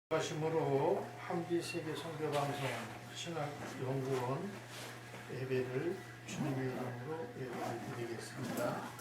하심으로 함지세계선교방송 신학연구원 예배를 주님의 이름으로 예배를 드리겠습니다.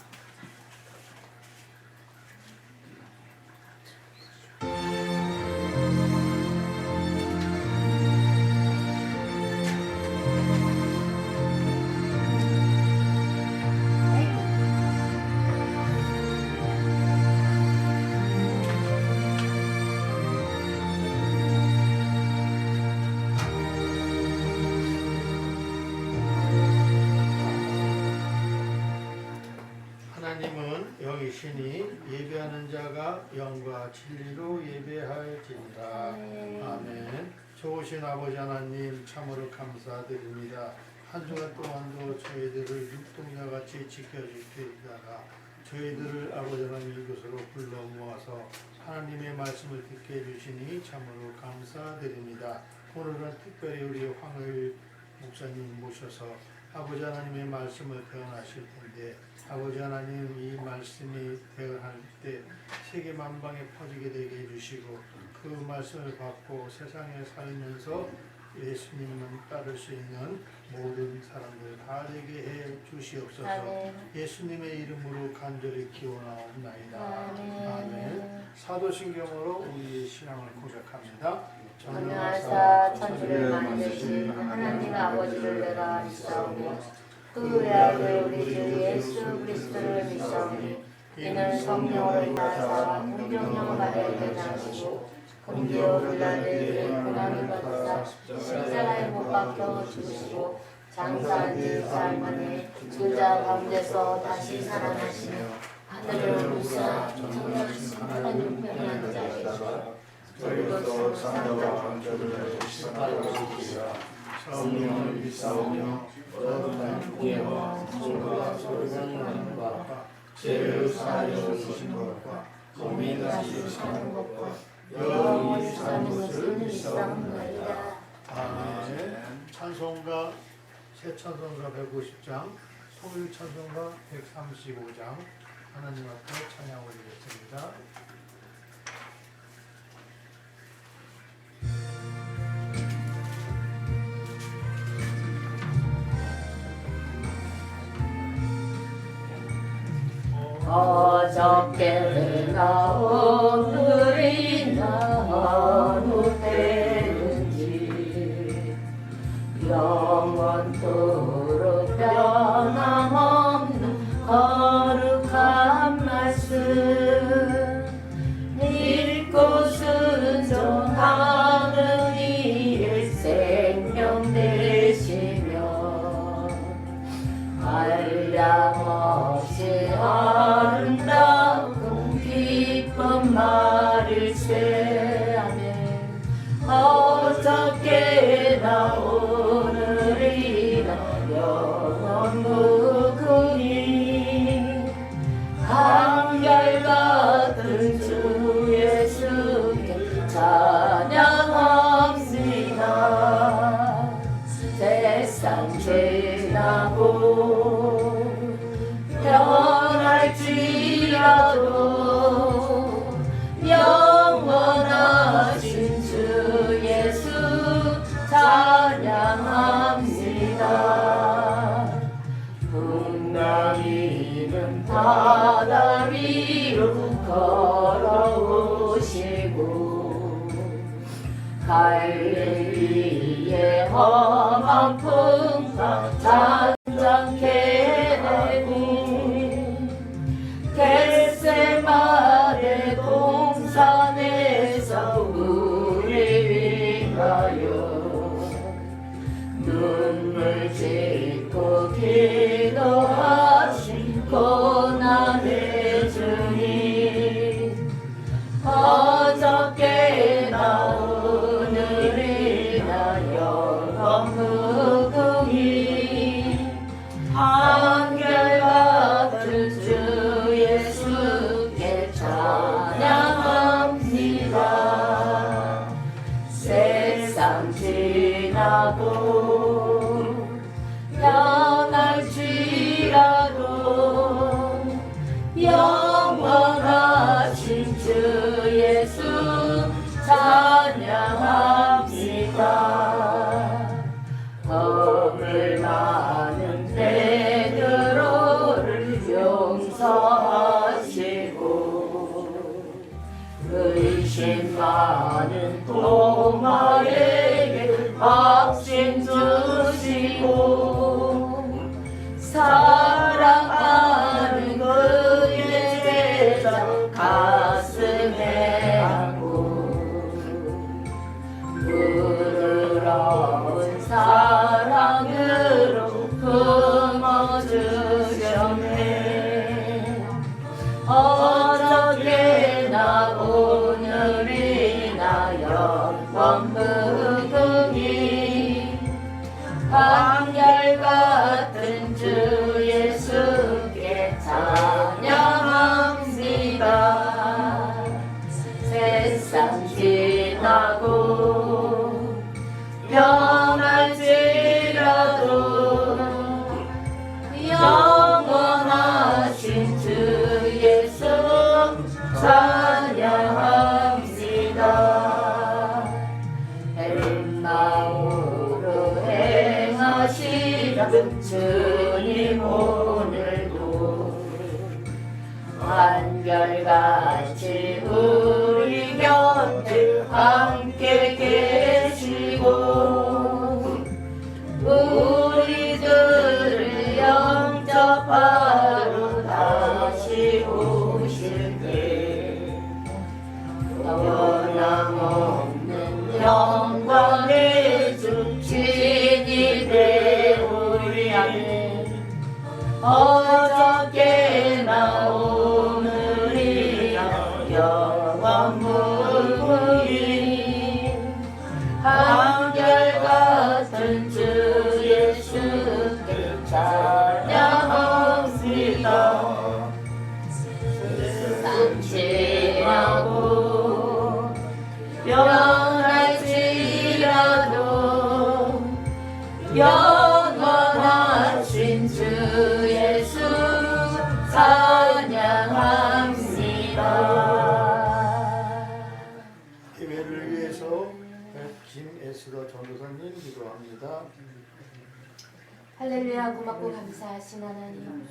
하나님은 영이시니 예배하는 자가 영과 진리로 예배할지니라. 아멘. 좋으신 아버지 하나님 참으로 감사드립니다. 한 주간 동안도 저희들을 눈동자같이 지켜주시다가 저희들을 아버지 하나님 이곳으로 불러 모아서 하나님의 말씀을 듣게 해주시니 참으로 감사드립니다. 오늘은 특별히 우리 황을 목사님 모셔서 아버지 하나님의 말씀을 대언하실 텐데, 아버지 하나님 이 말씀이 대언할 때 세계 만방에 퍼지게 되게 해주시고 그 말씀을 받고 세상에 살면서 예수님만 따를 수 있는 모든 사람들 다 되게 해 주시옵소서. 아멘. 예수님의 이름으로 간절히 기원하옵나이다. 아멘. 사도신경으로 우리의 신앙을 고백합니다. 전능하사 천지를 만드신 하나님 아버지를 내가 믿사오며 그 외아들 우리 주 예수 그리스도를 믿사오니 이는 성령으로 인하사 공경영 마리아에게 나시고 본디오 빌라도에게 고난을 받으사 십자가에 못 박혀 죽으시고 장사한 지 사흘 만에 죽자 가운데서 다시 살아나시며 하늘을 우사 천국에서 하나님 편에 앉아 계시고 저희로서 산다와 방주를 시사하시리라. 성령을 믿사오며 거듭난 구원과 소가 소리가 나는 것과 죄를 사하여 주신 것과 몸이 다시 사는 것과 영원히 사는 것을 믿사옵나이다. 아멘. 찬송가 새 찬송가 150장, 통일 찬송가 135장 하나님 앞에 찬양 올리겠습니다. 어저께나 오늘이나 어느 때든지 영원토록 변함없는 거룩한 말씀 읽고 순종하는 이의 생명 되시며 한량없이 아름다운 기쁜 말일세. 아멘. 어저께나 오늘이나 영원 무궁히 한결같은 주 예수께 찬양합니다. 세상 지나고 변할지라도 영원하신 주 예수 찬양합니다. 풍랑이는 바다 위로 걸어오시고 갈릴리의 험한 풍파 잔잔케 되니 겟세마네 동산에서 우리 위하여 눈물 짓고 기도하신 고난의 주님 어저께나 오늘이나 영원 무궁히 한결같은 주 예수께 찬양합니다. 세상 지나고 변할지라도 영원하신 주 예수 찬양합시다. 허물 많은 베드로를 용서하시고 의심 많은 도마에게 확신 주시고 사랑하는 그의 제자 가슴에 안고 부드러운 사랑으로 품어주셨네. 어저께나 오늘이나 영원 무궁히 한결같은 주 예수께 찬양합니다. 세상 지나고 변할지라도 영원하신 주 예수 찬양합니다. 엠마오로 행하시는 주님 오늘도 한결같이 우리 곁에 함께 계시고 우리들을 영접하러 다시 오실 때 변함없는 영광의 주 주님이 우리 안에 어저께나 오늘이나 영원 무궁히 한결같은 주 예수께 찬양합시다. 세상 지나고 변할지라도 영원하신 주 예수 찬양합니다. 예배를 위해서 김에스더 전도사님 기도합니다. 할렐루야. 고맙고 감사하신 하나님,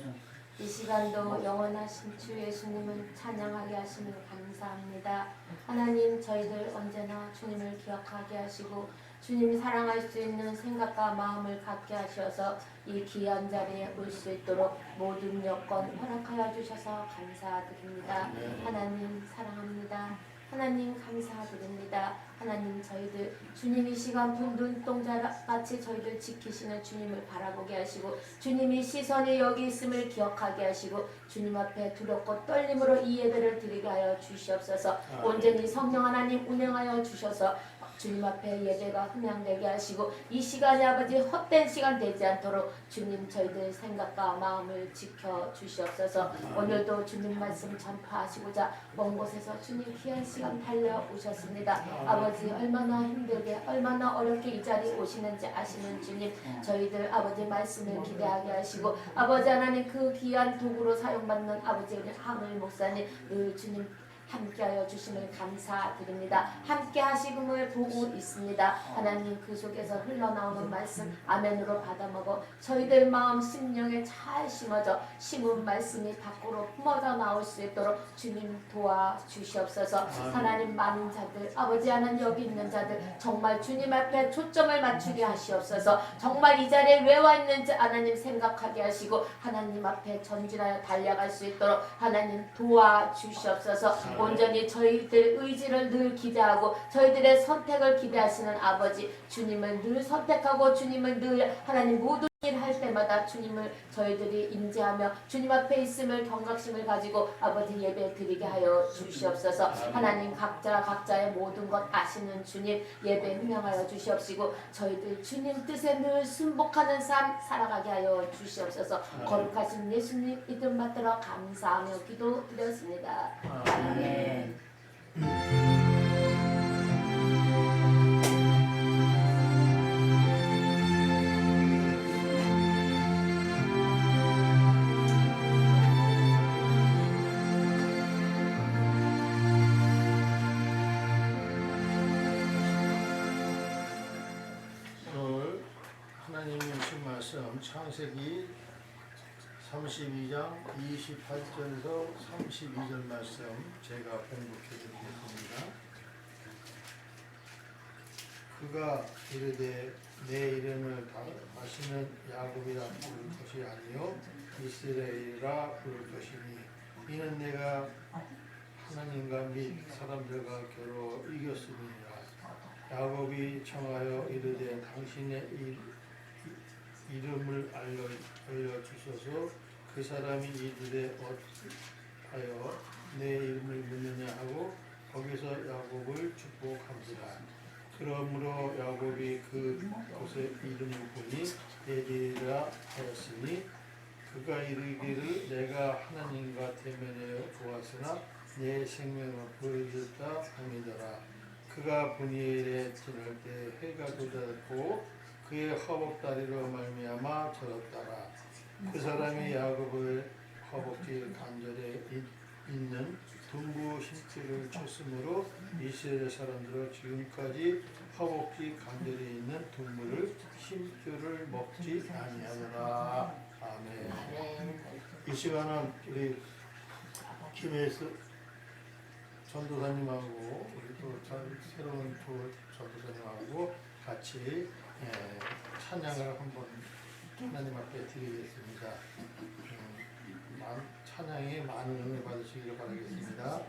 이 시간도 영원하신 주 예수님을 찬양하게 하시는 감사합니다. 하나님, 저희들 언제나 주님을 기억하게 하시고 주님이 사랑할 수 있는 생각과 마음을 갖게 하셔서 이 귀한 자리에 올 수 있도록 모든 여건 허락하여 주셔서 감사드립니다. 하나님 사랑합니다. 하나님 감사드립니다. 하나님, 저희들 주님이 시간 분 눈동자같이 저희들 지키시는 주님을 바라보게 하시고 주님이 시선이 여기 있음을 기억하게 하시고 주님 앞에 두렵고 떨림으로 이 예배를 드리게 하여 주시옵소서. 온전히 성령 하나님 운행하여 주셔서 주님 앞에 예배가 흠양되게 하시고 이 시간이 아버지 헛된 시간 되지 않도록 주님 저희들 생각과 마음을 지켜 주시옵소서. 오늘도 주님 말씀 전파하시고자 먼 곳에서 주님 귀한 시간 달려오셨습니다. 아버지, 얼마나 힘들게 얼마나 어렵게 이 자리에 오시는지 아시는 주님, 저희들 아버지 말씀을 기대하게 하시고 아버지 하나님 그 귀한 도구로 사용받는 아버지 우리 하늘 목사님 늘 주님 함께하여 주심을 감사드립니다. 함께 하시금을 보고 있습니다. 하나님, 그 속에서 흘러나오는 말씀 아멘으로 받아먹어 저희들 마음 심령에 잘 심어져 심은 말씀이 밖으로 뿜어져 나올 수 있도록 주님 도와주시옵소서. 하나님, 많은 자들 아버지 하나님 여기 있는 자들 정말 주님 앞에 초점을 맞추게 하시옵소서. 정말 이 자리에 왜 와 있는지 하나님 생각하게 하시고 하나님 앞에 전진하여 달려갈 수 있도록 하나님 도와주시옵소서. 온전히 저희들 의지를 늘 기대하고 저희들의 선택을 기대하시는 아버지, 주님을 늘 선택하고 주님을 늘 하나님 모든 일 할 때마다 주님을 저희들이 임재하며 주님 앞에 있음을 경각심을 가지고 아버지 예배 드리게 하여 주시옵소서. 하나님, 각자의 모든 것 아시는 주님 예배 흥명하여 주시옵시고 저희들 주님 뜻에 늘 순복하는 삶 살아가게 하여 주시옵소서. 거룩하신 예수님 이름 받들어 감사하며 기도드렸습니다. 아멘. 말씀 창세기 32장 28절에서 32절 말씀 제가 공독해 드리겠습니다. 그가 이르되 내 이름을 다시는 야곱이라 부를 것이 아니요 이스라엘이라 부를 것이니 이는 내가 하나님과 및 사람들과 겨루 이겼음이니라. 야곱이 청하여 이르되 당신의 이름을 알려주소서. 그 사람이 이르되 어하여 내 이름을 묻느냐 하고 거기서 야곱을 축복함이라. 그러므로 야곱이 그곳의 이름을 보니 베델이라 하였으니 그가 이르기를 내가 하나님과 대면하여 보았으나 내 생명을 보여줬다 함이더라. 그가 분이엘에 지날 때 해가 돋았고 그의 허벅다리로 말미암아 절었더라. 그 사람이 야곱의 허벅지 간절에 있는 둔부 심줄을 쳤으므로 이스라엘 사람들은 지금까지 허벅지 간절에 있는 둔부를 심줄을 먹지 아니하더라. 아멘. 이 시간은 우리 김혜수 전도사님하고 우리 또 새로운 전도사님하고 같이 찬양을 한번 하나님 앞에 드리겠습니다. 찬양에 많은 은혜 받으시기를 바라겠습니다.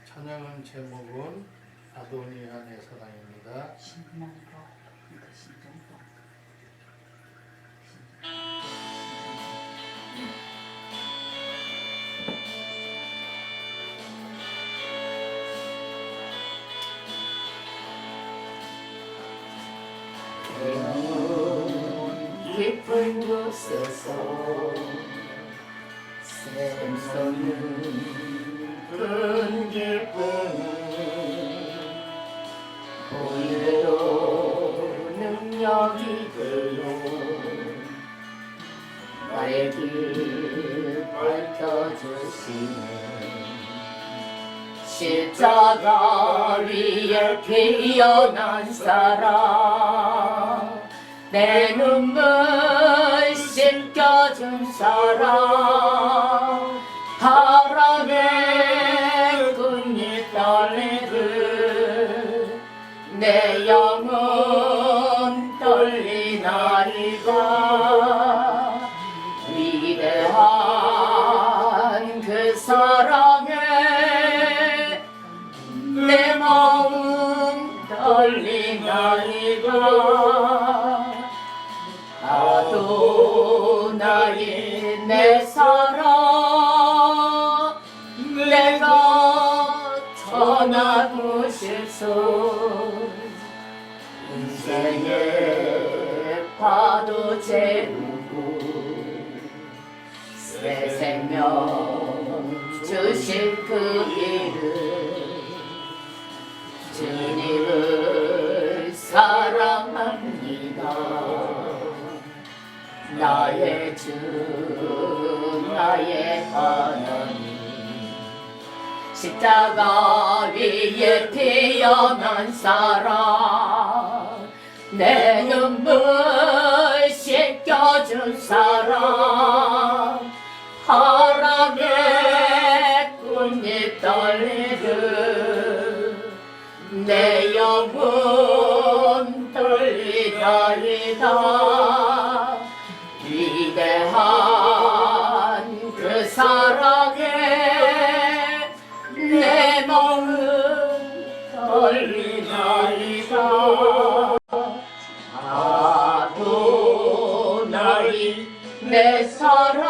찬양은 제목은 아도니아 내 사랑입니다. 깊은 곳에서 샘솟는 큰 기쁨은 오늘도 능력이 되어 나의 길 밝혀주시네. 십자가 위에 피어난 사랑 내 눈물 씻겨준 사랑 바람에 꿈이 떨리듯 내 영혼 떨리나이다. 위대한 그 사랑에 내 마음 떨리나이다. 아도나이 내 사랑 내가 전하고 싶소. 인생의 파도 재우고 새 생명 주신 그 이름 주님을 사랑합니다. 나의 주 나의 하나님 십자가 위에 피어난 사랑 내 눈물 씻겨준 사랑 바람에 꽃잎 떨리듯 내 영혼 떨리나이다. 위대한 그 사랑에 내 마음 떨리나이다. 아도나이 내 사랑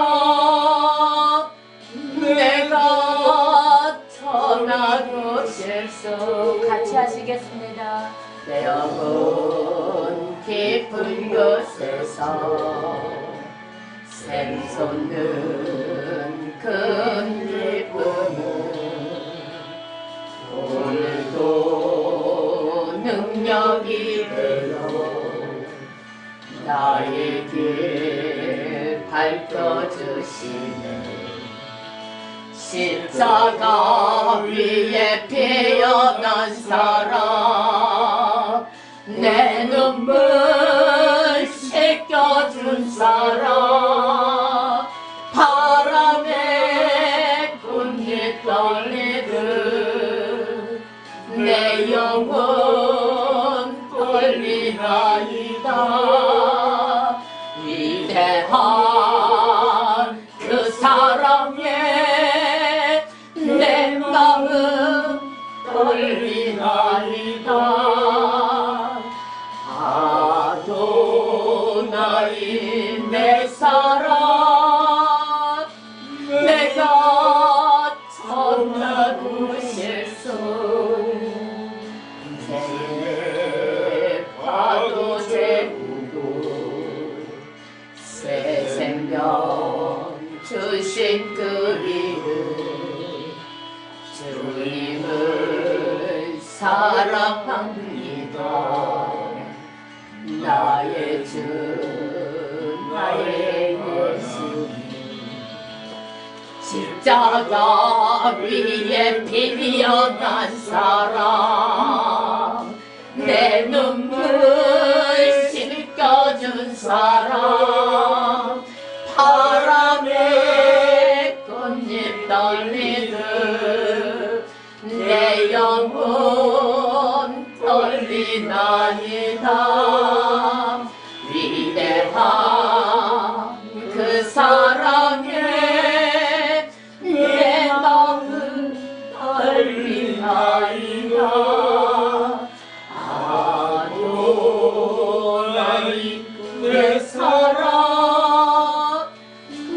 내가 전하고 싶소. 같이 하시겠습니다. 내 영혼 깊은 곳에서 샘솟는 큰 기쁨은 오늘도 능력이 되어 밝혀주시네. 십자가 위에 피어난 사랑, 내 눈물 씻겨준 사랑, 바람에 꽃잎 떨리듯 내 영혼 떨리나이다. 위대한 그 사랑에 내 마음 떨리나이다. 아도나이 내 사랑, 내가 전하고 싶소. 새 파도 재우고 새 생명 주신 그 이름, 주님을 사랑합니다. 나의 주, 나의 예수. 십자가 위에 피어난 사랑, 내 눈물 씻겨준 사랑, 바람에 꽃잎 떨리듯 내 영혼 떨리나이다. 위대한 그 사랑에 내 마음 떨리나이다. 아도나이 내 사랑,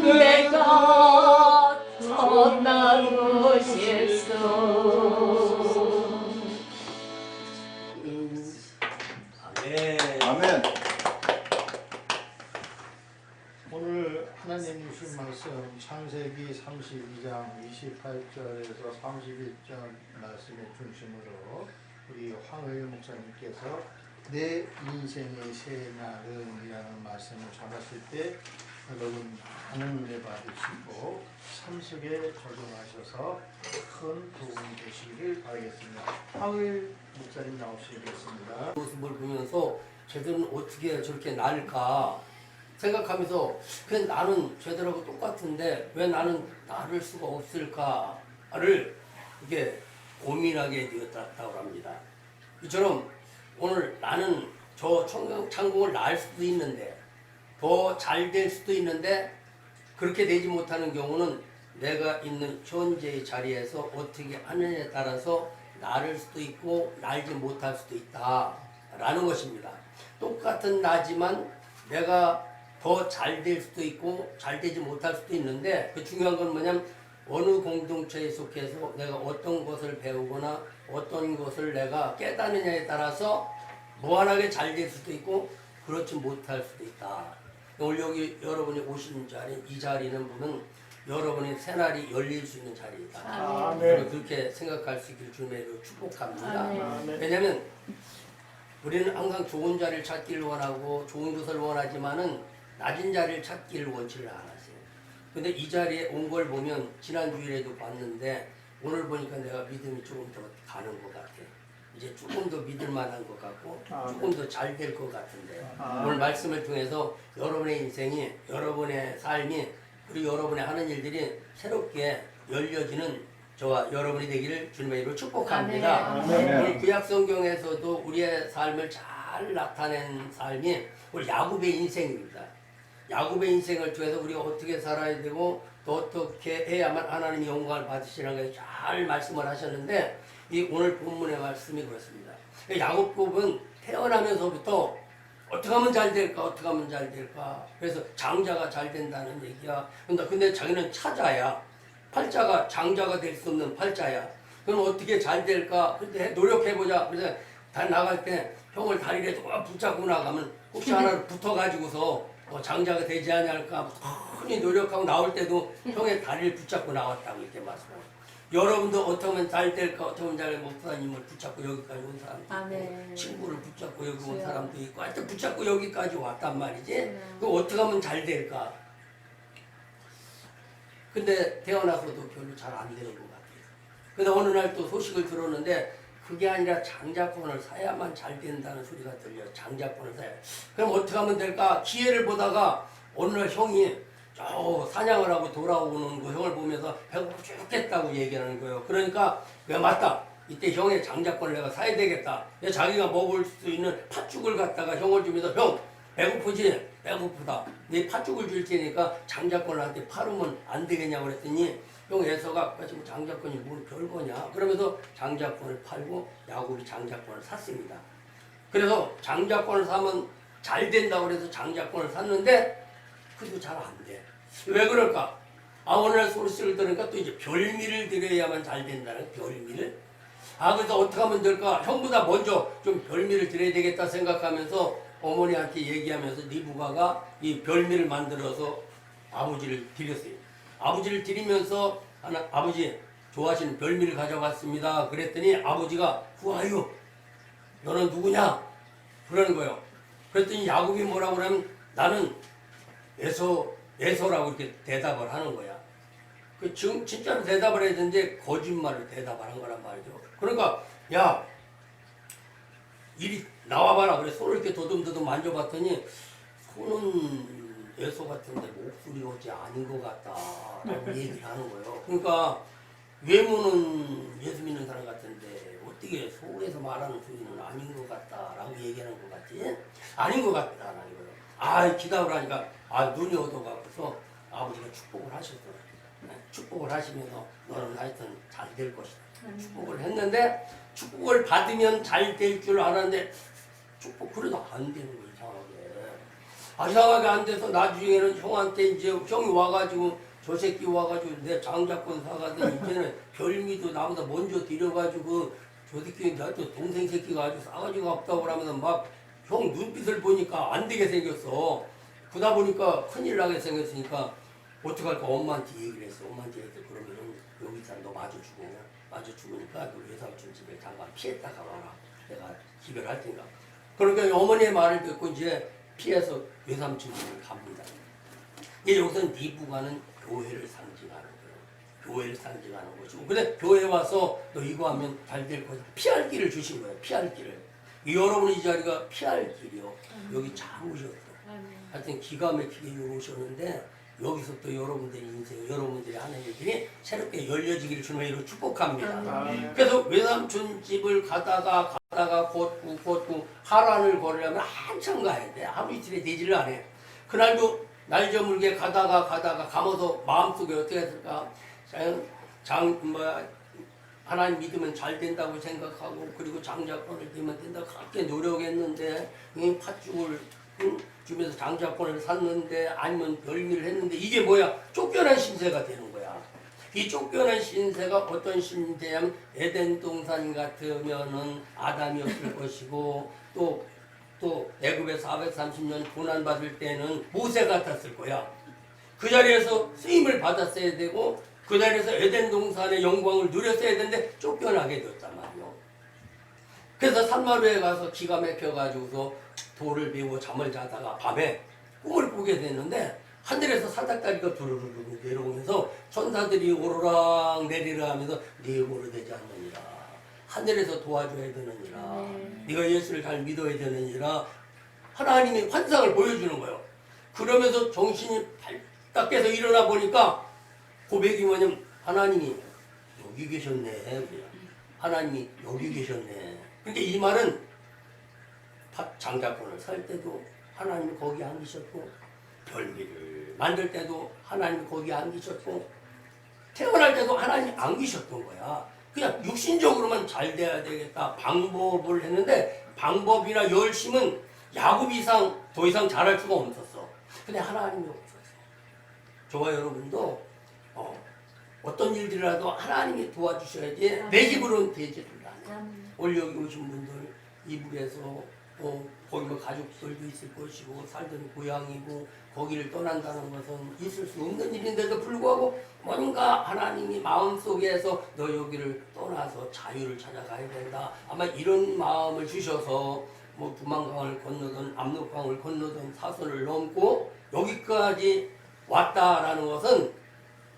내가 전하고 싶소. 아멘. 오늘 하나님 주신 말씀 창세기 32장 28절에서 31절 말씀의 중심으로 우리 황을 목사님께서 내 인생의 새 날은이라는 말씀을 전하실 때 여러분 하늘을 받으시고 삶 속에 적용하셔서 큰 도움이 되시기를 바라겠습니다. 황을 목사님 나오시겠습니다. 모습을 보면서 쟤들은 어떻게 저렇게 날까 생각하면서 그냥 나는 쟤들하고 똑같은데 왜 나는 나를 수가 없을까를 이렇게 고민하게 되었다고 합니다. 이처럼 오늘 나는 저 창공을 낳을 수도 있는데 더 잘 될 수도 있는데 그렇게 되지 못하는 경우는 내가 있는 현재의 자리에서 어떻게 하느냐에 따라서 나를 수도 있고 날지 못할 수도 있다라는 것입니다. 똑같은 나지만 내가 더 잘 될 수도 있고 잘 되지 못할 수도 있는데 그 중요한 건 뭐냐면 어느 공동체에 속해서 내가 어떤 것을 배우거나 어떤 것을 내가 깨닫느냐에 따라서 무한하게 잘 될 수도 있고 그렇지 못할 수도 있다. 오늘 여기 여러분이 오신 자리, 이 자리는 보면 여러분의 새날이 열릴 수 있는 자리이다. 아멘. 그렇게 생각할 수 있기를 주님으로 축복합니다. 아멘. 왜냐하면 우리는 항상 좋은 자리를 찾기를 원하고 좋은 것을 원하지만은 낮은 자리를 찾기를 원치를 않았어요. 근데 이 자리에 온 걸 보면 지난 주일에도 봤는데 오늘 보니까 내가 믿음이 조금 더 가는 것 같아. 이제 조금 더 믿을 만한 것 같고 조금 더 잘 될 것 같은데 오늘 말씀을 통해서 여러분의 인생이 여러분의 삶이 그리고 여러분의 하는 일들이 새롭게 열려지는 저와 여러분이 되기를 주님의 이름으로 축복합니다. 아멘. 오늘 구약 성경에서도 우리의 삶을 잘 나타낸 삶이 우리 야곱의 인생입니다. 야곱의 인생을 통해서 우리가 어떻게 살아야 되고 또 어떻게 해야만 하나님이 영광을 받으시라는 걸 잘 말씀을 하셨는데 이 오늘 본문의 말씀이 그렇습니다. 야곱은 태어나면서부터 어떻게 하면 잘 될까 어떻게 하면 잘 될까 그래서 장자가 잘 된다는 얘기야. 근데 자기는 차자야. 팔자가 장자가 될 수 없는 팔자야. 그럼 어떻게 잘 될까? 근데 노력해보자. 그래서 다 나갈 때 형을 다리에 조금 붙잡고 나가면 혹시 하나 붙어가지고서 장자가 되지 않을까 많이 노력하고 나올 때도 형의 다리를 붙잡고 나왔다고 이렇게 말씀합니다. 여러분도 어떻게 하면 잘 될까 어떻게 하면 잘 목사님을 붙잡고 여기까지 온 사람도 있고 아멘. 친구를 붙잡고 여기 온 주여. 사람도 있고 하여튼 붙잡고 여기까지 왔단 말이지. 그 어떻게 하면 잘 될까? 근데 태어나서도 별로 잘 안 되는 것 같아요. 근데 어느 날 또 소식을 들었는데 그게 아니라 장자권을 사야만 잘 된다는 소리가 들려요. 장자권을 사야. 그럼 어떻게 하면 될까? 기회를 보다가 어느 날 형이 저 사냥을 하고 돌아오는 그 형을 보면서 배고파 죽겠다고 얘기하는 거예요. 그러니까 왜 맞다. 이때 형의 장자권을 내가 사야 되겠다. 자기가 먹을 수 있는 팥죽을 갖다가 형을 주면서 형 배고프지? 배고프다. 네 팥죽을 줄 테니까 장자권을 한테 팔으면 안 되겠냐고 그랬더니 형 애서가 지금 장자권이 뭘 별거냐. 그러면서 장자권을 팔고 야곱이 장자권을 샀습니다. 그래서 장자권을 사면 잘 된다고 그래서 장자권을 샀는데 그래도 잘 안 돼. 왜 그럴까? 오늘 소리를 들으니까 또 이제 별미를 드려야만 잘 된다는 별미를. 그래서 어떻게 하면 될까? 형보다 먼저 좀 별미를 드려야 되겠다 생각하면서 어머니한테 얘기하면서 네 부가가 이 별미를 만들어서 아버지를 드렸어요. 아버지를 드리면서 아버지 좋아하시는 별미를 가져갔습니다. 그랬더니 아버지가 후아유 너는 누구냐? 그러는 거예요. 그랬더니 야곱이 뭐라고 그러면 나는 에서라고 이렇게 대답을 하는 거야. 지금 진짜로 대답을 해야 되는데 거짓말을 대답을 한 거란 말이죠. 그러니까 야 이리 나와봐라. 그래 손을 이렇게 도듬도듬 만져봤더니 손은 에서 같은데 목소리 어째 아닌 것 같다 라고 얘기를 하는 거예요. 그러니까 외모는 예수 믿는 사람 같은데 어떻게 속에서 말하는 소리는 아닌 것 같다 라고 얘기하는 것 같지? 아닌 것 같다라는 거예요. 기다려 하니까 눈이 어두워갖고서 아버지가 축복을 하셨어요. 축복을 하시면서 너는 하여튼 잘 될 것이다. 축복을 했는데 축복을 받으면 잘 될 줄 알았는데 축복 그래도 안 되는 거예요. 이상하게 안 돼서 나중에는 형한테 이제 형이 와가지고 저 새끼 와가지고 내 장자권 사가더니 이제는 별미도 나보다 먼저 드려가지고 저 새끼 나도 동생 새끼가 아주 싸가지가 없다고 하면서 막 형 눈빛을 보니까 안 되게 생겼어. 그러다 보니까 큰일 나게 생겼으니까 어떡할까 엄마한테 얘기를 했어. 엄마한테 얘기했어. 그러면은 여기서 너 마주치고니까 너 외삼촌 집에 잠깐 피했다가 와라. 내가 기별할 테니까. 그러니까 어머니의 말을 듣고 이제 피해서 외삼촌 집을 갑니다. 여기서는 네 부가는 교회를 상징하는 거예요. 교회를 상징하는 것이고. 근데 교회 와서 너 이거 하면 잘 될 거야. 피할 길을 주신 거예요. 피할 길을. 여러분 이 자리가 피할 길이요. 여기 잘 오셨어. 하여튼 기가 막히게 오셨는데 여기서 또 여러분들의 인생, 여러분들이 하는 일들이 새롭게 열려지기를 주님으로 축복합니다. 그래서 외삼촌 집을 가다가 걷고 하란을 걸으려면 한참 가야 돼. 하루 이틀에 되지를 않아. 그날도 날 저물게 가다가 가면서 마음속에 어떻게 했을까? 하나님 믿으면 잘 된다고 생각하고 그리고 장자권을 빌면 된다고 그렇게 노력했는데 팥죽을 주면서 장자권을 샀는데 아니면 별미를 했는데 이게 뭐야? 쫓겨난 신세가 되는 거야. 이 쫓겨난 신세가 어떤 신세냐면 에덴 동산 같으면은 아담이었을 것이고 또 애굽에서 430년 고난 받을 때는 모세 같았을 거야. 그 자리에서 쓰임을 받았어야 되고 그 자리에서 에덴 동산의 영광을 누렸어야 되는데 쫓겨나게 됐단 말이요. 그래서 산마루에 가서 기가 막혀가지고서 돌을 베고 잠을 자다가 밤에 꿈을 꾸게 됐는데 하늘에서 사닥다리가 두루루루 내려오면서 천사들이 오르락 내리락 하면서 네 고로 되지 않느니라. 하늘에서 도와줘야 되느니라. 네가 예수를 잘 믿어야 되느니라. 하나님이 환상을 보여주는 거예요. 그러면서 정신이 발딱 깨서 일어나 보니까 고백이 뭐냐면 하나님이 여기 계셨네. 하나님이 여기 계셨네. 근데 이 말은 장자권을 살 때도 하나님이 거기 안 계셨고 별미를 만들 때도 하나님이 거기 안 계셨고 태어날 때도 하나님이 안 계셨던 거야. 그냥 육신적으로만 잘 돼야 되겠다 방법을 했는데 방법이나 열심은 야곱 이상 더 이상 잘할 수가 없었어. 근데 하나님이 없었어. 저와 여러분도 어떤 일들이라도 하나님이 도와주셔야지 내 집으로는 되지를 않아. 오늘 여기 오신 분들 이북에서 거기 뭐 가족들도 있을 것이고 살던 고향이고 거기를 떠난다는 것은 있을 수 없는 일인데도 불구하고 뭔가 하나님이 마음속에서 너 여기를 떠나서 자유를 찾아가야 된다. 아마 이런 마음을 주셔서 뭐 두만강을 건너든 압록강을 건너든 사선을 넘고 여기까지 왔다라는 것은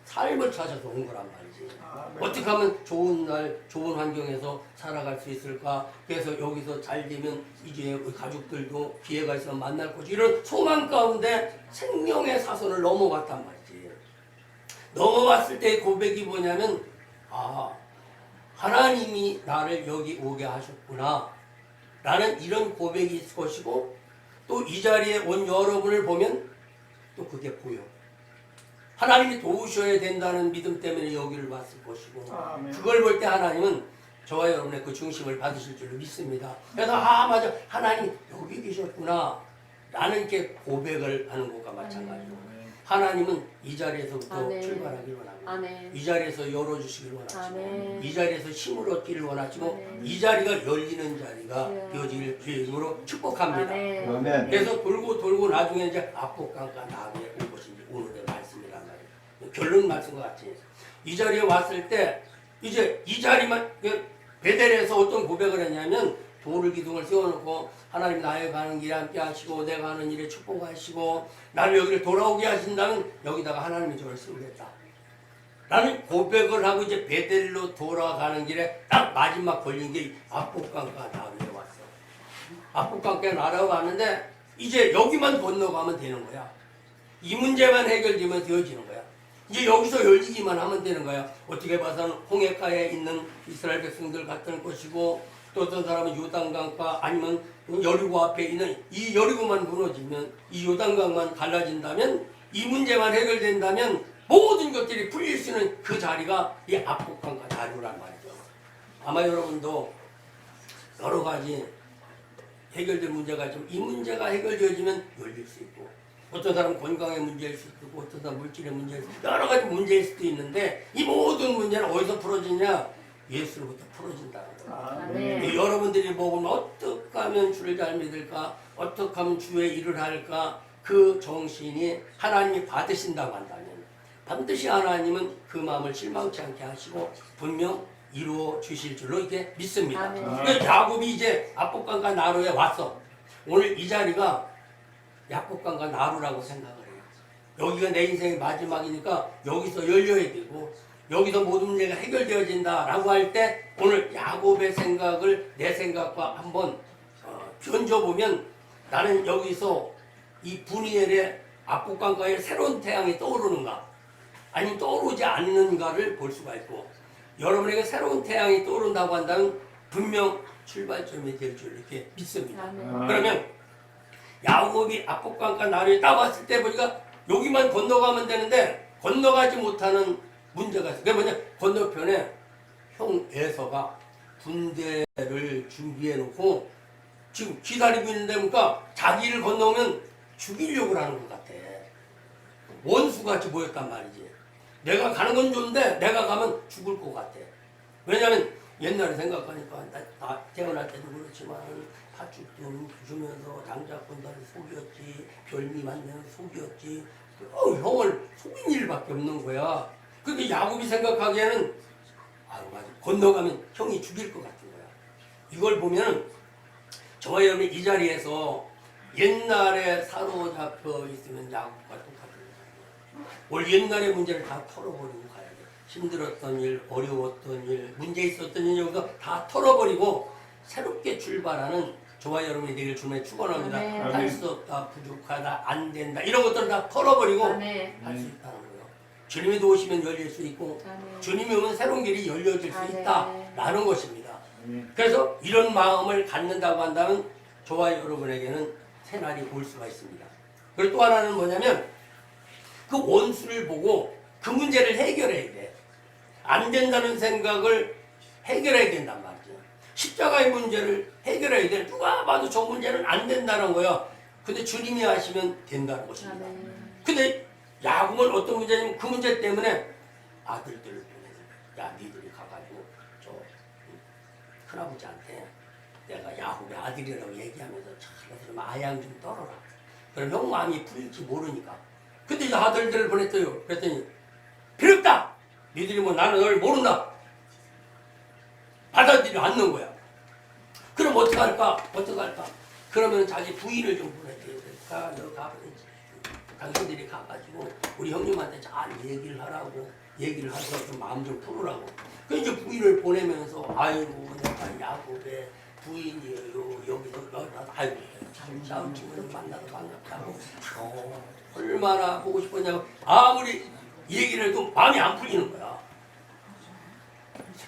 삶을 찾아서 온 거란 말이지. 아멘. 어떻게 하면 좋은 날, 좋은 환경에서 살아갈 수 있을까? 그래서 여기서 잘 되면 이제 우리 가족들도 기회가 있으면 만날 거지. 이런 소망 가운데 생명의 사선을 넘어갔단 말이지. 넘어갔을 때의 고백이 뭐냐면, 아, 하나님이 나를 여기 오게 하셨구나. 라는 이런 고백이 있을 것이고, 또 이 자리에 온 여러분을 보면 또 그게 보여. 하나님이 도우셔야 된다는 믿음 때문에 여기를 왔을 것이고, 아멘. 그걸 볼 때 하나님은 저와 여러분의 그 중심을 받으실 줄로 믿습니다. 그래서 아 맞아, 하나님 여기 계셨구나 라는 이렇게 고백을 하는 것과 마찬가지로 하나님은 이 자리에서부터 아멘. 출발하기를 원하고, 아멘. 이 자리에서 열어주시기를 원하시고, 아멘. 이 자리에서 힘을 얻기를 원하시고, 아멘. 이 자리가 열리는 자리가 네. 되어지기를 주의 이름으로 축복합니다. 아멘. 아멘. 그래서 돌고 나중에 이제 압복강가 나무에 온 것이 이제 오늘의 말씀이란 말이에요. 결론 말씀 같이 이 자리에 왔을 때 이제 이 자리만 베델에서 어떤 고백을 했냐면, 돌을 기둥을 세워놓고 하나님 나의 가는 길에 함께 하시고 내가 하는 일에 축복하시고 나를 여기를 돌아오게 하신다면 여기다가 하나님이 저를 세우겠다 라는 고백을 하고 이제 베델로 돌아가는 길에 딱 마지막 걸린 게 압복강가 나루에 왔어. 압복강가 나루에 왔는데 이제 여기만 건너가면 되는 거야. 이 문제만 해결되면 되어지는 거야. 이제 여기서 열리기만 하면 되는 거야. 어떻게 봐서는 홍해가에 있는 이스라엘 백성들 같은 것이고, 또 어떤 사람은 요단강가 아니면 여리고 앞에 있는 이 여리고만 무너지면, 이 요단강만 갈라진다면, 이 문제만 해결된다면 모든 것들이 풀릴 수 있는 그 자리가 이 압복강가 나루란 말이죠. 아마 여러분도 여러 가지 해결될 문제가 있지만 이 문제가 해결되어지면 열릴 수 있고, 어떤 사람은 건강의 문제일 수도 있고, 어떤 사람은 물질의 문제일 수도 있고, 여러 가지 문제일 수도 있는데 이 모든 문제는 어디서 풀어지냐? 예수로부터 풀어진다는 거예요. 아멘. 여러분들이 보면 어떻게 하면 주를 잘 믿을까? 어떻게 하면 주의 일을 할까? 그 정신이 하나님이 받으신다고 한다면 반드시 하나님은 그 마음을 실망치 않게 하시고 분명 이루어 주실 줄로 이렇게 믿습니다. 아멘. 그래서 야곱이 이제 압복강가 나루에 왔어. 오늘 이 자리가 야곱강가 나루라고 생각을 해요. 여기가 내 인생의 마지막이니까 여기서 열려야 되고 여기서 모든 문제가 해결되어진다라고 할 때 오늘 야곱의 생각을 내 생각과 한번 견줘보면 나는 여기서 이 분이엘의 압복강가에 새로운 태양이 떠오르는가 아니면 떠오르지 않는가를 볼 수가 있고, 여러분에게 새로운 태양이 떠오른다고 한다면 분명 출발점이 될 줄 이렇게 믿습니다. 아멘. 그러면 야곱이 압복강가 나루에 딱 왔을 때 보니까 여기만 건너가면 되는데 건너가지 못하는 문제가 있어요. 그게 뭐냐? 건너편에 형 에서가 군대를 준비해 놓고 지금 기다리고 있는데 보니까 자기를 건너오면 죽이려고 하는 것 같아. 원수같이 보였단 말이지. 내가 가는 건 좋은데 내가 가면 죽을 것 같아. 왜냐면 옛날에 생각하니까 나 태어날 때도 그렇지만 팥죽도 주면서 장자꾼들을 속였지, 별미 만나면 속였지. 형을 속인 일밖에 없는 거야. 근데 야곱이 생각하기에는 아유 맞아, 건너가면 형이 죽일 것 같은 거야. 이걸 보면 저와 여러분이 이 자리에서 옛날에 사로잡혀 있으면 야곱과 똑같은 거야. 올 옛날의 문제를 다 털어버리고 가야 돼. 힘들었던 일, 어려웠던 일, 문제 있었던 일 여기서 다 털어버리고 새롭게 출발하는 저와 여러분이 되길 주님에 축원합니다. 아멘. 할 수 없다, 부족하다, 안 된다 이런 것들을 다 털어버리고 아멘. 할 수 있다는 거예요. 주님이 도우시면 열릴 수 있고 아멘. 주님이 오면 새로운 길이 열려질 수 아멘. 있다라는 것입니다. 그래서 이런 마음을 갖는다고 한다면 저와 여러분에게는 새날이 올 수가 있습니다. 그리고 또 하나는 뭐냐면 그 원수를 보고 그 문제를 해결해야 돼. 안 된다는 생각을 해결해야 된단 말이죠. 십자가의 문제를 해결해야 돼. 누가 봐도 저 문제는 안 된다는 거야. 근데 주님이 하시면 된다는 것입니다. 아멘. 근데 야곱은 어떤 문제냐면 그 문제 때문에 아들들을 보내는 거야. 야, 니들이 가가지고 저 큰아버지한테 내가 야곱의 아들이라고 얘기하면서 참 아양 좀 떨어라. 그럼 형 마음이 풀릴지 모르니까. 근데 이제 아들들을 보냈어요. 그랬더니 필요 없다. 니들이 뭐 나는 널 모른다. 받아들이지 않는 거야. 그럼 어떡할까? 어떡할까? 그러면 자기 부인을 좀 보내줘야 될까? 너 가버리지. 당신들이 가가지고 우리 형님한테 잘 얘기를 하라고 얘기를 해서 좀 마음 좀 풀으라고. 그 이제 부인을 보내면서 아이고 내가 야곱의 부인이에요. 여기서 아이고 참 친구를 만나서 반갑다고. 얼마나 보고 싶었냐고 아무리 얘기를 해도 마음이 안 풀리는 거야.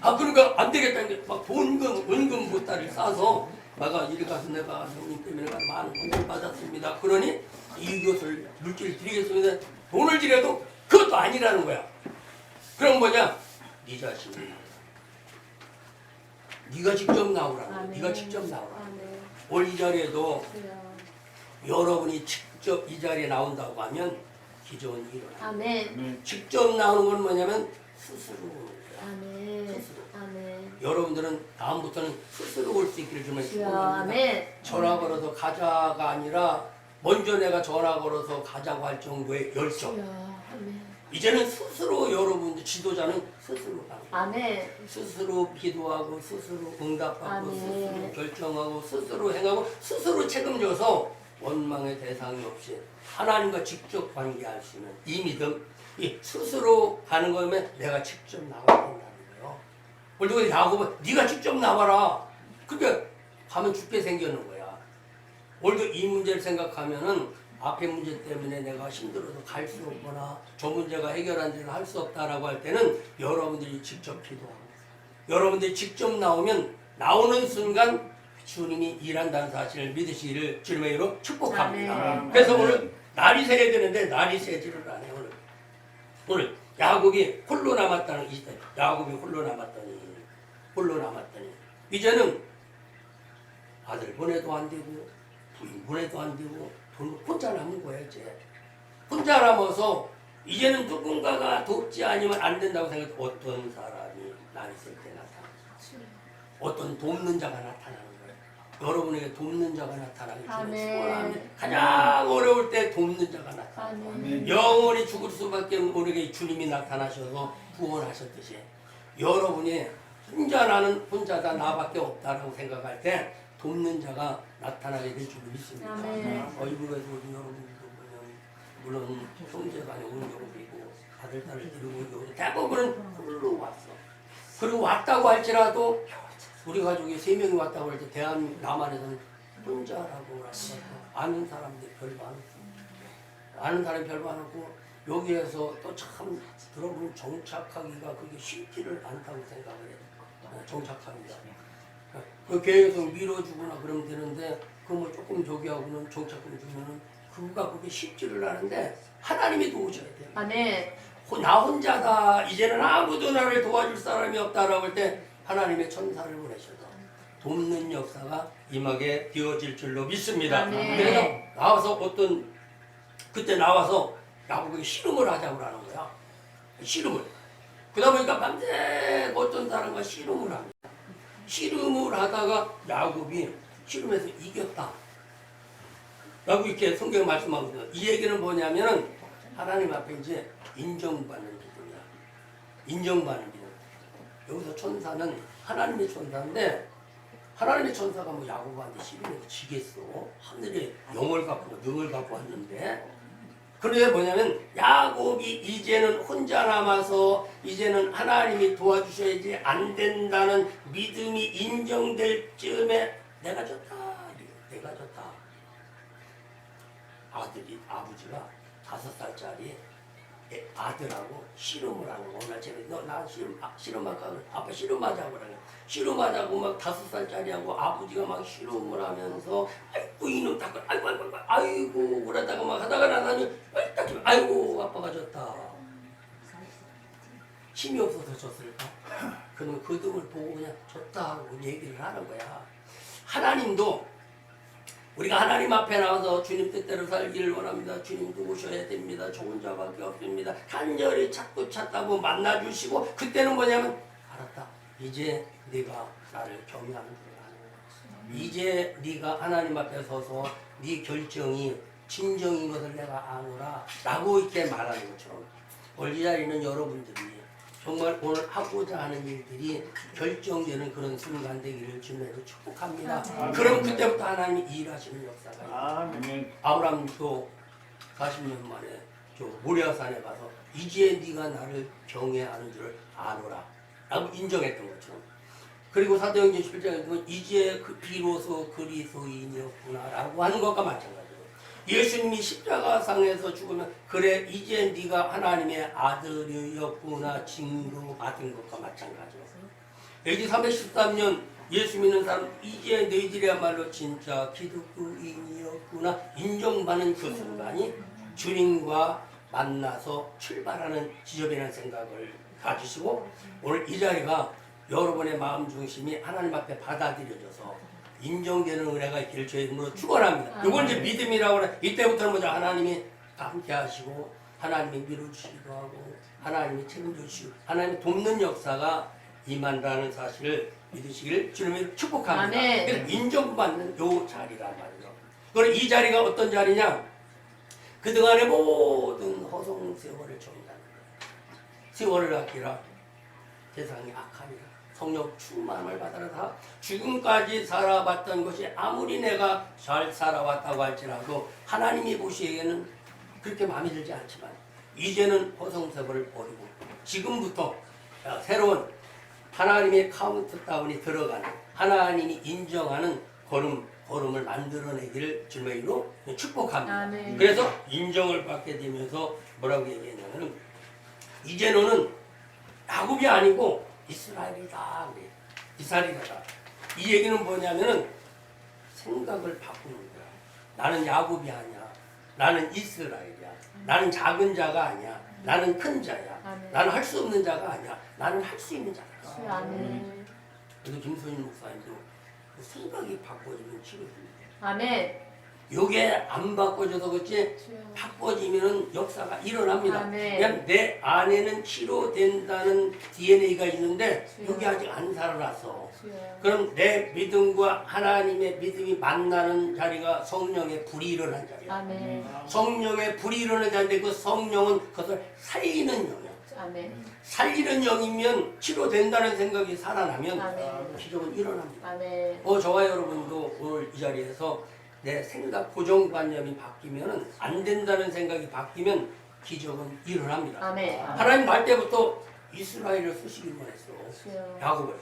그러니까 안 되겠다. 막 돈금 은금 보따리를 싸서 내가 이리 가서 내가 형님 때문에 많은 돈을 받았습니다. 그러니 이것을 물질 드리겠습니다. 돈을 드려도 그것도 아니라는 거야. 그럼 뭐냐? 네 자신이 네가 직접 나오라는 거야. 네가 직접 나오라. 오늘 이 자리에도 여러분이 직접 이 자리에 나온다고 하면 기적은 일어나. 아멘. 직접 나오는 건 뭐냐면 스스로 오는 거야. 아멘. 스스로. 아멘. 여러분들은 다음부터는 스스로 올 수 있기를 주면 주여, 축원합니다. 아멘. 전화 걸어서 가자가 아니라 먼저 내가 전화 걸어서 가자고 할 정도의 열정. 주여, 아멘. 이제는 스스로 여러분들 지도자는 스스로 가는 거예요. 아멘. 스스로 기도하고 스스로 응답하고 아멘. 스스로 결정하고 스스로 행하고 스스로 책임져서 원망의 대상이 없이 하나님과 직접 관계할 수 있는 이 믿음, 이 스스로 가는 거면 내가 직접 나가야 된다는 거예요. 오늘 야곱은 네가 직접 나와라. 그러니까 가면 죽게 생기는 거야. 오늘도 이 문제를 생각하면은 앞에 문제 때문에 내가 힘들어서 갈 수 없거나 저 문제가 해결 안 되면 할 수 없다라고 할 때는 여러분들이 직접 기도하고 여러분들이 직접 나오면 나오는 순간 주님이 일한다는 사실을 믿으시기를 주님의 이름으로 축복합니다. 아멘. 그래서 오늘 날이 새야 되는데 날이 새지를 않아요. 오늘 야곱이 홀로 남았다는 이 시대. 야곱이 홀로 남았더니 이제는 아들 보내도 안 되고 부인 보내도 안 되고 혼자 남은 거야 이제. 혼자 남아서 이제는 누군가가 돕지 않으면 안 된다고 생각해. 어떤 사람이 날이 셀 때 나타나. 어떤 돕는 자가 나타나는 거예요. 여러분에게 돕는 자가 나타나길 축원합니다. 가장 어려울 때 돕는 자가 나타나요. 아멘. 영원히 죽을 수밖에 없는 우리에게 주님이 나타나셔서 구원하셨듯이 여러분이 혼자다 나밖에 없다라고 생각할 때 돕는 자가 나타나게 될 줄 믿습니다. 아멘. 이부에서 우리 여러분들도 보면 물론 형제간에 온 경우도 있고 아들 딸을 데리고 온 경우도 대부분은 홀로 왔어. 그리고 왔다고 할지라도 우리 가족이 3명이 왔다고 할 때 남한에서는 혼자라고 하셔서 아는 사람들이 별로 안 없어. 아는 사람이 별로 안 없고 여기에서 또 참 들어보면 정착하기가 그게 쉽지를 않다고 생각을 해요. 정착합니다. 그 계속 밀어주거나 그러면 되는데 그 뭐 조금 저기 하고는 정착금 주면은 그게 쉽지를 않은데 하나님이 도우셔야 돼요. 아멘. 나 혼자다 이제는 아무도 나를 도와줄 사람이 없다라고 할 때 하나님의 천사를 보내셔서 돕는 역사가 임하게 되어질 줄로 믿습니다. 아멘. 그래서 나와서 그때 나와서 야곱에게 씨름을 하자고 하는 거야. 씨름을. 그러다 보니까 밤새 어떤 사람과 씨름을 합니다. 씨름을 하다가 야곱이 씨름에서 이겼다. 라고 이렇게 성경 말씀하거든요. 이 얘기는 뭐냐면은 하나님 앞에 이제 인정받는 기분이야. 인정받는 기분. 여기서 천사는 하나님의 천사인데 하나님의 천사가 뭐 야곱한테 씨름해서 지겠어. 하늘에 영을 갖고 능을 갖고 왔는데 그런데 뭐냐면 야곱이 이제는 혼자 남아서 이제는 하나님이 도와주셔야지 안 된다는 믿음이 인정될 즈음에 내가 졌다. 아버지가 5살짜리 아들하고 씨름을 하는 거. 오늘 제가 나 씨름할까? 아빠 씨름하자고 그러네. 씨름하자고 막 5살짜리하고 아버지가 막 씨름을 하면서 아이고 이놈 닭을 아이고 그러다가 막 하다가 나더니 아이고 아빠가 졌다. 힘이 없어서 졌을까? 그러면 그 등을 보고 그냥 졌다 하고 얘기를 하는 거야. 하나님도 우리가 하나님 앞에 나와서 주님 뜻대로 살기를 원합니다. 주님도 오셔야 됩니다. 좋은 자밖에 없습니다. 간절히 찾고 만나주시고 그때는 뭐냐면 알았다. 이제 네가 나를 경외하는 거야. 이제 네가 하나님 앞에 서서 네 결정이 진정인 것을 내가 아노라 라고 이렇게 말하는 것처럼 오늘 이 자리는 여러분들이 정말 오늘 하고자 하는 일들이 결정되는 그런 순간 되기를 주님으로 축복합니다. 그럼 그때부터 하나님이 일하시는 역사가 있어요. 아브라함도 40년 만에 저 모리아산에 가서 이제 네가 나를 경외하는 줄을 아노라 라고 인정했던 것처럼, 그리고 사도행전 17장에 보면 이제 그 비로소 그리스도인이었구나 라고 하는 것과 마찬가지로 예수님이 십자가상에서 죽으면 그래 이제 네가 하나님의 아들이었구나 징조받은 것과 마찬가지로 AD 313년 예수 믿는 사람 이제 너희들이야말로 진짜 기독교인이었구나 인정받는 그 순간이 주님과 만나서 출발하는 지점이라는 생각을 가지시고 오늘 이 자리가 여러분의 마음 중심이 하나님 앞에 받아들여져서 인정되는 은혜가 있기를 주의 이름으로 축원합니다. 이건 이제 믿음이라고 그래. 이때부터는 뭐죠? 하나님이 함께 하시고 하나님이 밀어주시기도 하고 하나님이 책임져 주시고 하나님이 돕는 역사가 임한다는 사실을 믿으시기를 주님을 축복합니다. 아멘. 그래서 인정받는 요 자리란 말이죠. 그럼 이 자리가 어떤 자리냐? 그동안의 모든 허송 세월을 정리하는 거예요. 세월을 아끼라 세상이 악하니라 성령 충만함을 받아라. 다 죽음까지 살아봤던 것이 아무리 내가 잘 살아왔다고 할지라도 하나님이 보시기에는 그렇게 마음에 들지 않지만 이제는 허송세월을 버리고 지금부터 새로운 하나님의 카운트다운이 들어가는 하나님이 인정하는 걸음을 만들어내기를 주님의 이름으로 축복합니다. 아멘. 그래서 인정을 받게 되면서 뭐라고 얘기했냐면 이제 너는 야곱이 아니고 이스라엘이다. 이스라엘이다. 이 얘기는 뭐냐면은 생각을 바꾸는 거야. 나는 야곱이 아니야. 나는 이스라엘이야. 나는 작은 자가 아니야. 나는 큰 자야. 아멘. 나는 할 수 없는 자가 아니야. 나는 할 수 있는 자야. 아멘. 그래서 김소인 목사님도 생각이 바꿔지면 치료됩니다. 아멘. 요게 안 바꿔져서 그렇지 주여. 바꿔지면은 역사가 일어납니다. 아멘. 그냥 내 안에는 치료된다는 DNA가 있는데 주여. 여기 아직 안 살아났어. 주여. 그럼 내 믿음과 하나님의 믿음이 만나는 자리가 성령의 불이 일어난 자리야. 아멘. 성령의 불이 일어난 자리인데 그 성령은 그것을 살리는 영이야. 아멘. 살리는 영이면 치료된다는 생각이 살아나면 아멘. 기적은 일어납니다. 아멘. 저와 여러분도 오늘 이 자리에서 내 생각 고정관념이 바뀌면 안 된다는 생각이 바뀌면 기적은 일어납니다. 아멘. 하나님 날 때부터 이스라엘을 쓰시기만 했어. 주여. 야곱을.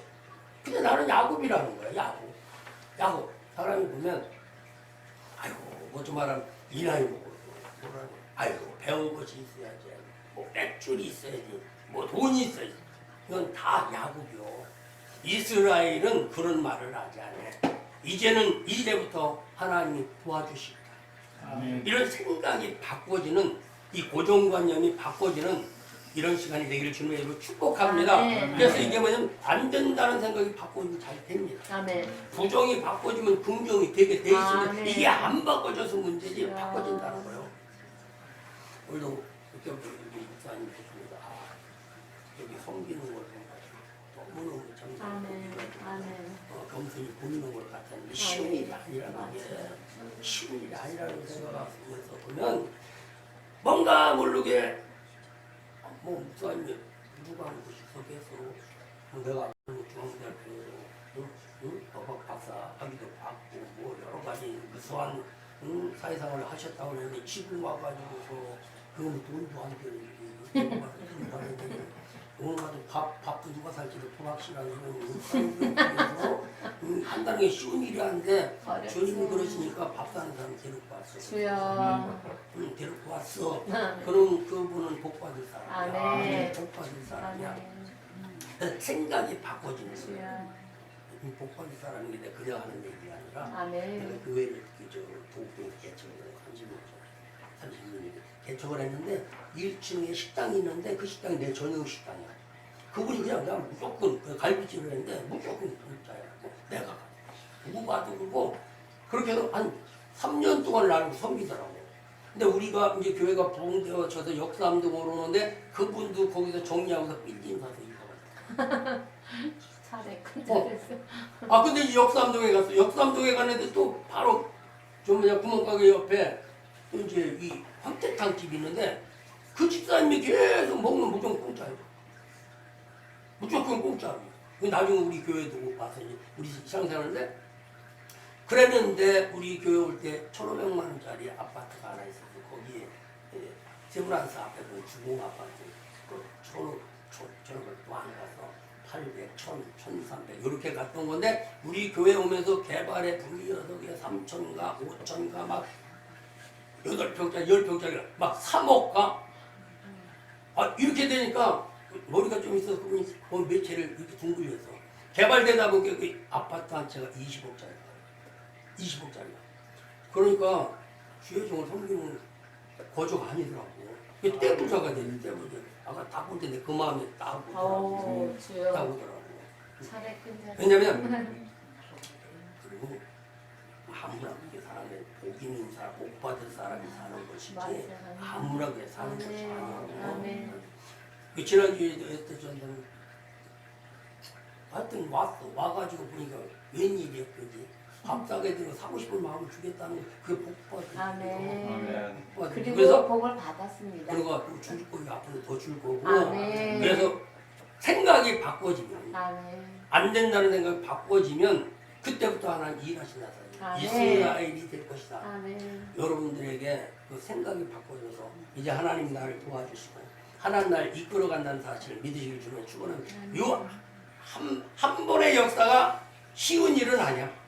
근데 나는 야곱이라는 거야. 야곱. 사람이 보면 아이고 뭐 좀 말하면 이 나이 먹어도 뭐라고 아이고 배울 것이 있어야지. 뭐 빽줄이 있어야지. 뭐 돈이 있어야지. 이건 다 야곱이요. 이스라엘은 그런 말을 하지 않아. 이제는 이제부터 하나님이 도와주십니다. 이런 생각이 바꿔지는 이 고정관념이 바꿔지는 이런 시간이 되기를 주님의 이름으로 축복합니다. 아멘. 그래서 이게 뭐냐면 안 된다는 생각이 바꿔지면 잘 됩니다. 아멘. 부정이 바꿔지면 긍정이 되게 돼 있습니다. 아멘. 이게 안 바꿔져서 문제지 이야. 바꿔진다는 거예요. 오늘도 이렇게 우리 목사님 보십니다. 여기 섬기는 걸 보니까 너무너무 참 아멘. 아멘. 겸손히 보이는 것 같았는데 쉬운 일이 아니라는 게 쉬운 일이 아니라는 생각하면서 보면 뭔가 모르게 뭐 목사님이 누가 하는 것이 속에서 내가 중앙대학교 법학 박사 하기도 받고 뭐 여러 가지 무수한 사회생활을 하셨다고 하는데 지금 와가지고서 그건 돈도 안 되는 일이 오늘 가서 밥도 누가 살지도 토락시라는 그래서 한다는 게 쉬운 일이 아닌데 주님이 그러시니까 밥 사는 사람 데리고 왔어. 주여. 데리고 왔어. 그럼 그분은 복 받을 사람이야. 아멘. 복 받을 사람이야. 아멘. 생각이 바꿔지는 거야. 주여. 복 받을 사람인데 그냥 하는 얘기 아니라 아멘. 내가 교회를 도쿄 개척을 관심을 30년이 개척을 했는데 1층에 식당이 있는데 그 식당이 내 전용 식당이야. 그분이 그냥 무조건 갈비찜을 했는데 무조건 공짜야. 내가 누구 봐도 그러고 그렇게 해서 한 3년 동안 나를 섬기더라고. 근데 우리가 이제 교회가 부흥되어져서 역삼동으로 오는데 그분도 거기서 정리하고서 빌딩 가서 이사갔어. 차례 큰 잘했어. 근데 이제 역삼동에 갔어. 역삼동에 갔는데 또 바로 좀 뭐냐 구멍가게 옆에 또 이제 이 황태탕 집이 있는데 그 집사님이 계속 먹는 무조건 공짜예요. 무조건 공짜예요. 나중에 우리 교회도 와서 우리 시장생활인데 그랬는데 우리 교회 올 때 1,500만 원짜리 아파트가 하나 있어서 거기에 세브란스 앞에 그 주공 아파트 그 저런 걸또 안 가서 800, 1000, 1300 이렇게 갔던 건데 우리 교회 오면서 개발에 분이 6개, 3000가, 5000가 막 8평짜리, 10평짜리 막 3억가 이렇게 되니까 머리가 좀 있어서 그분이 몇 채를 이렇게 둥글려서 개발되다 보니까 그 아파트 한 채가 20억짜리가 20억짜리가 그러니까 주여종을 섬기는 거주가 아니더라고. 그게 떼부자가 되는 떼부자. 아까 딱 볼 때 그 마음에 딱 오더라고. 딱 주여 오더라고. 차례 근자를 왜냐면 그리고 아무나 그렇게 사람의 복 있는 사람, 복 받을 사람이 사는 것이지 맞아요. 아무나 그게 사는 것이 아멘. 아니고. 아멘. 그 지난주에도 했던 저는 하여튼 와가지고 보니까 웬일이야 그지? 밥 싸게 들어 사고 싶은 마음을 주겠다는 거 그게 복 받을 아멘. 복 받을 그리고 그래서 복을 받았습니다. 그리고 줄 거고 앞으로 더 줄 거고 아멘. 그래서 생각이 바꿔지면 아멘. 안 된다는 생각이 바꿔지면 그때부터 하나님 일하신다. 아멘. 이스라엘이 될 것이다. 아멘. 여러분들에게 그 생각이 바꿔져서 이제 하나님 나를 도와주시고 하나님 날 이끌어간다는 사실을 믿으시길 주는 축원합니다. 한 번의 역사가 쉬운 일은 아니야.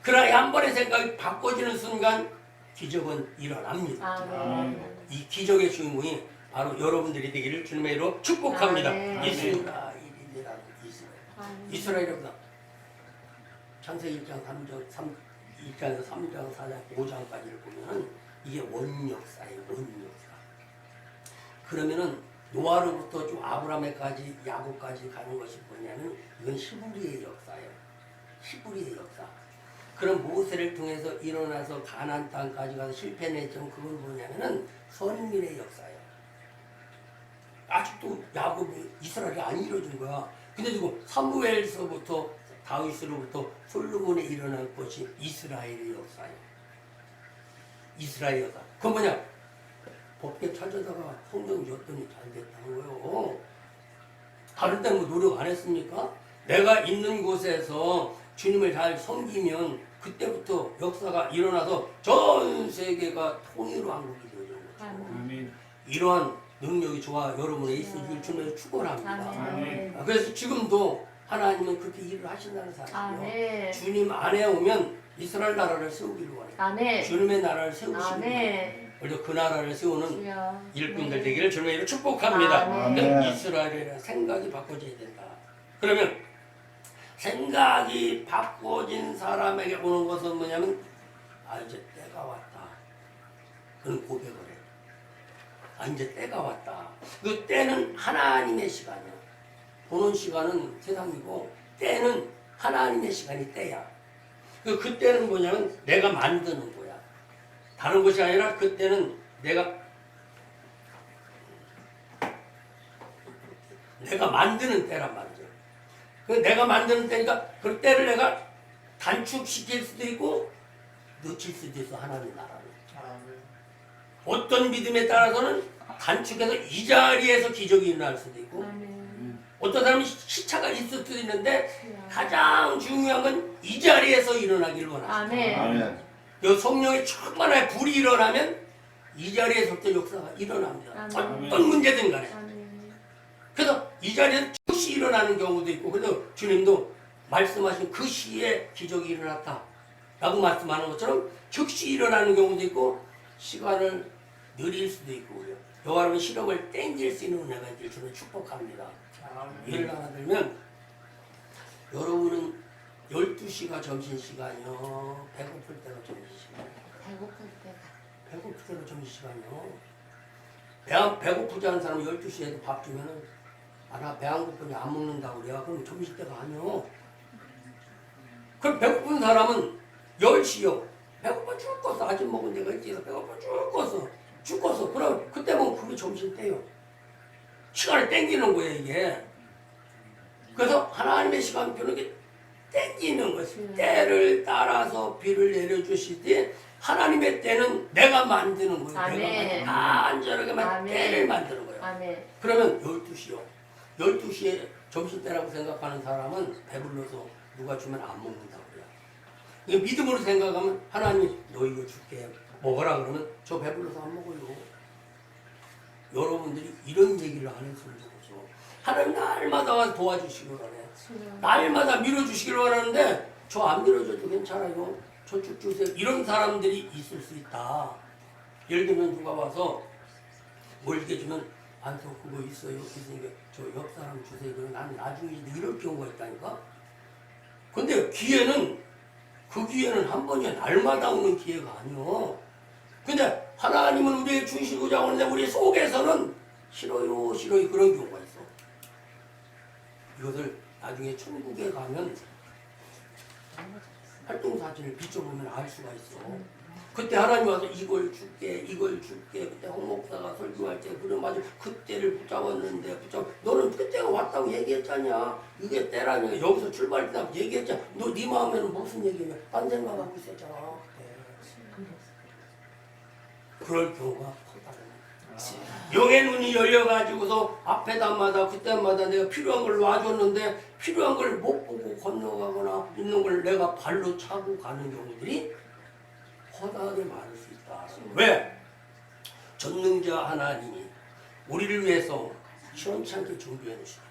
그러나 한 번의 생각이 바꿔지는 순간 기적은 일어납니다. 아멘. 이 기적의 주인공이 바로 여러분들이 되기를 주님의 이름으로 축복합니다. 아멘. 이스라엘이라는 이스라엘. 아멘. 이스라엘이보다 창세기 1장에서 3장, 4장, 5장까지를 보면은 이게 원역사예요. 원역사. 그러면은 노아로부터 좀 아브라함에까지 야곱까지 가는 것이 뭐냐면 이건 히브리의 역사예요. 히브리의 역사. 그런 모세를 통해서 일어나서 가나안 땅까지 가서 실패했지만 그건 뭐냐면은 선민의 역사예요. 아직도 야곱이 이스라엘이 안 이루어진 거야. 근데 지금 사무엘서부터 다윗으로부터 솔로몬에 일어난 것이 이스라엘의 역사예요. 이스라엘 역사. 그건 뭐냐? 법계 찾아다가 성경 줬더니 잘 됐다는 거예요. 다른 데는 뭐 노력 안 했습니까? 내가 있는 곳에서 주님을 잘 섬기면 그때부터 역사가 일어나서 전 세계가 통일왕국이 되어지는 거죠. 아멘. 이러한 능력이 저와 여러분의 있으길 주님을 축원합니다. 아멘. 그래서 지금도 하나님은 그렇게 일을 하신다는 사실이요. 아멘. 주님 안에 오면 이스라엘 나라를 세우기를 원해요. 아멘. 주님의 나라를 세우시기를 원해요. 아멘. 그래서 그 나라를 세우는 주여. 일꾼들 되기를 주님의 이름으로 축복합니다. 아멘. 그러니까 이스라엘의 생각이 바꿔져야 된다. 그러면 생각이 바꿔진 사람에게 오는 것은 뭐냐면 이제 때가 왔다. 그런 고백을 해. 이제 때가 왔다. 그 때는 하나님의 시간이야. 보는 시간은 세상이고 때는 하나님의 시간이 때야. 그 때는 뭐냐면 내가 만드는 거야. 다른 것이 아니라 그때는 내가 만드는 때란 말이죠. 그 내가 만드는 때니까 그 때를 내가 단축시킬 수도 있고 늦출 수도 있어. 하나님 나라를. 어떤 믿음에 따라서는 단축해서 이 자리에서 기적이 일어날 수도 있고 아멘. 어떤 사람은 시차가 있을 수도 있는데 주여. 가장 중요한 건 이 자리에서 일어나기를 원하십니다. 아멘. 아멘. 요 성령의 충만한 불이 일어나면 이 자리에서부터 역사가 일어납니다. 아멘. 어떤 문제든 간에. 아멘. 그래서 이 자리에서 즉시 일어나는 경우도 있고 그래서 주님도 말씀하신 그 시에 기적이 일어났다 라고 말씀하는 것처럼 즉시 일어나는 경우도 있고 시간을 느릴 수도 있고 여호와는 시력을 땡길 수 있는 은혜가 있길 주는 축복합니다. 예를 하나 들면 여러분은 12시가 점심시간이요. 배고플 때가 점심시간이요. 배고플 때가. 배고플 때가 점심시간이요. 배고프지 않은 사람은 12시에도 밥 주면은 나 배 안 고프니 안 먹는다고 그래요. 그럼 점심때가 아니요. 그럼 배고픈 사람은 10시요. 배고파 죽겠어. 아직 먹은 데가 있지. 배고파 죽겠어. 그럼 그때 보면 그게 점심때요. 시간을 땡기는 거예요, 이게. 그래서 하나님의 시간표는 게 땡기는 것이 때를 따라서 비를 내려주시되 하나님의 때는 내가 만드는 거예요. 아멘. 내가 안전하게만 아멘. 때를 만드는 거예요. 아멘. 그러면 12시요. 12시에 점심때라고 생각하는 사람은 배불러서 누가 주면 안 먹는다고 그래요. 이거 믿음으로 생각하면 하나님이 너 이거 줄게 먹어라 그러면 저 배불러서 안 먹어요. 여러분들이 이런 얘기를 안 했으면 좋겠어. 하나님 날마다 와서 도와주시길 원해. 주여. 날마다 밀어주시길 원하는데 저 안 밀어줘도 괜찮아요. 저쪽 주세요. 이런 사람들이 있을 수 있다. 예를 들면 누가 와서 뭘 이렇게 주면 안서 그거 있어요. 있으니까 저 옆 사람 주세요. 그러면 난 나중에 이럴 경우가 있다니까. 근데 기회는 그 기회는 한 번이야. 날마다 오는 기회가 아니요. 근데 하나님은 우리에게 주시고자 하는데 우리 속에서는 싫어요 싫어요 그런 경우가 있어. 이것을 나중에 천국에 가면 활동사진을 비춰보면 알 수가 있어. 그때 하나님 와서 이걸 줄게 그때 홍 목사가 설교할 때 그래 맞아 그때를 붙잡았는데 너는 그때가 왔다고 얘기했잖냐. 이게 때라니까. 여기서 출발할 때 얘기했잖아. 너 네 마음에는 무슨 얘기냐. 딴 생각하고 있었잖아. 그럴 경우가 커다란 영의 눈이 열려가지고서 앞에다마다 그때마다 내가 필요한 걸 놔줬는데 필요한 걸 못 보고 건너가거나 있는 걸 내가 발로 차고 가는 경우들이 허다하게 많을 수 있다. 왜? 전능자 하나님이 우리를 위해서 시원찮게 준비해 놓으시다.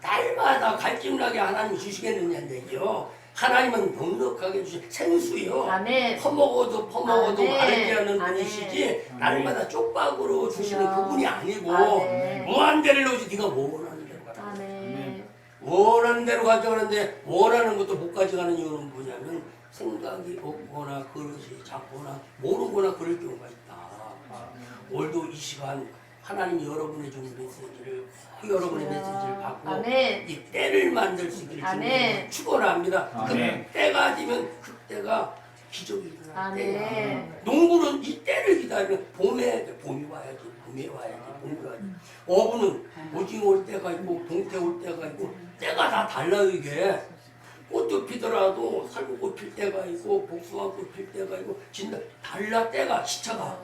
날마다 갈증나게 하나님이 주시겠느냐는 얘기요. 하나님은 넉넉하게 주신 생수요. 아멘. 퍼먹어도 아멘. 마르지 않는 아멘. 분이시지 날마다 쪽박으로 주시는 주여. 그분이 아니고 아멘. 무한대를 넣으시 네가 원하는 대로 가라. 아멘. 원하는 대로 가져가는데 원하는 것도 못 가져가는 이유는 뭐냐면 생각이 없거나 그릇이 작거나 모르거나 그럴 경우가 있다. 오늘도 이 시간 하나님이 여러분의 주는 메시지를 여러분의 메시지를 받고 아멘. 이 때를 만들 수 있기를 아멘. 축원합니다. 아멘. 그 때가 되면 그때가 기적이 일어날 때야. 아멘. 농부는 이 때를 기다리는 봄이 와야지. 봄이 와야지. 어부는 오징어 올 때가 있고 동태 올 때가 있고 때가 다 달라요 이게. 꽃도 피더라도 살구꽃 필 때가 있고 복숭아꽃 필 때가 있고 진짜 달라 때가 시차가.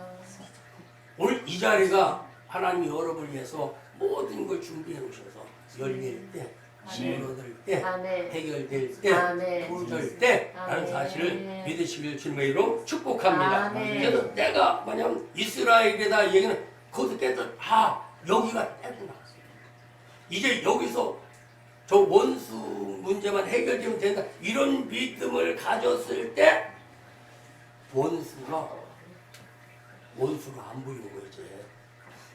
오늘 이 자리가 하나님이 여러분을 위해서 모든 걸 준비해 놓으셔서 열릴 때, 힘을 얻을 때, 아멘. 해결될 때, 아멘. 도울 때 라는 아멘. 사실을 믿으시길 주님의 이름으로 축복합니다. 아멘. 그래서 때가 뭐냐면 이스라엘에다 얘기는 거기서 깨서 여기가 때구나. 이제 여기서 저 원수 문제만 해결되면 된다. 이런 믿음을 가졌을 때 원수가 안 보이는 거예요. 이제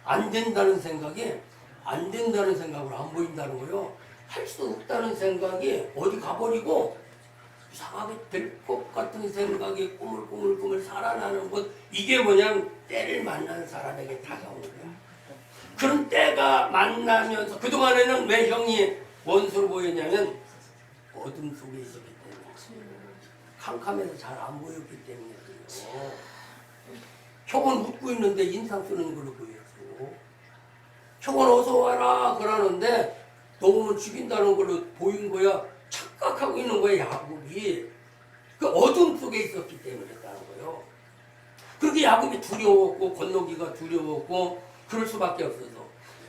안 된다는 생각이 안 된다는 생각으로 안 보인다는 거요. 할 수 없다는 생각이 어디 가버리고 이상하게 될 것 같은 생각이 꾸물꾸물 살아나는 것. 이게 뭐냐면 때를 만난 사람에게 다가오는 거야. 그런 때가 만나면서 그동안에는 왜 형이 원수로 보였냐면 어둠 속에 있었기 때문에 캄캄해서 잘 안 보였기 때문이에요. 형은 웃고 있는데 인상 쓰는 걸로 보였어. 형은 어서 와라 그러는데 너무 죽인다는 걸로 보인 거야. 착각하고 있는 거야 야곱이. 그 어둠 속에 있었기 때문에 그랬다는 거예요. 그렇게 야곱이 두려웠고 건너기가 두려웠고 그럴 수밖에 없어서.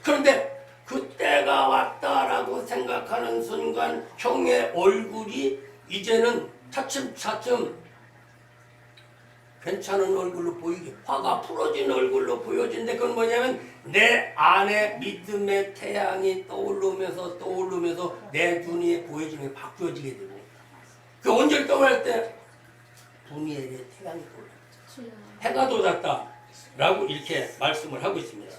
그런데 그때가 왔다라고 생각하는 순간 형의 얼굴이 이제는 차츰차츰 괜찮은 얼굴로 보이게 화가 풀어진 얼굴로 보여진데 그건 뭐냐면 내 안에 믿음의 태양이 떠오르면서 내 눈이 보여지는 게 바뀌어지게 되고 그 언제를 떠올릴 때 분이엘의 태양이 떠올랐다. 해가 돋았다라고 이렇게 말씀을 하고 있습니다.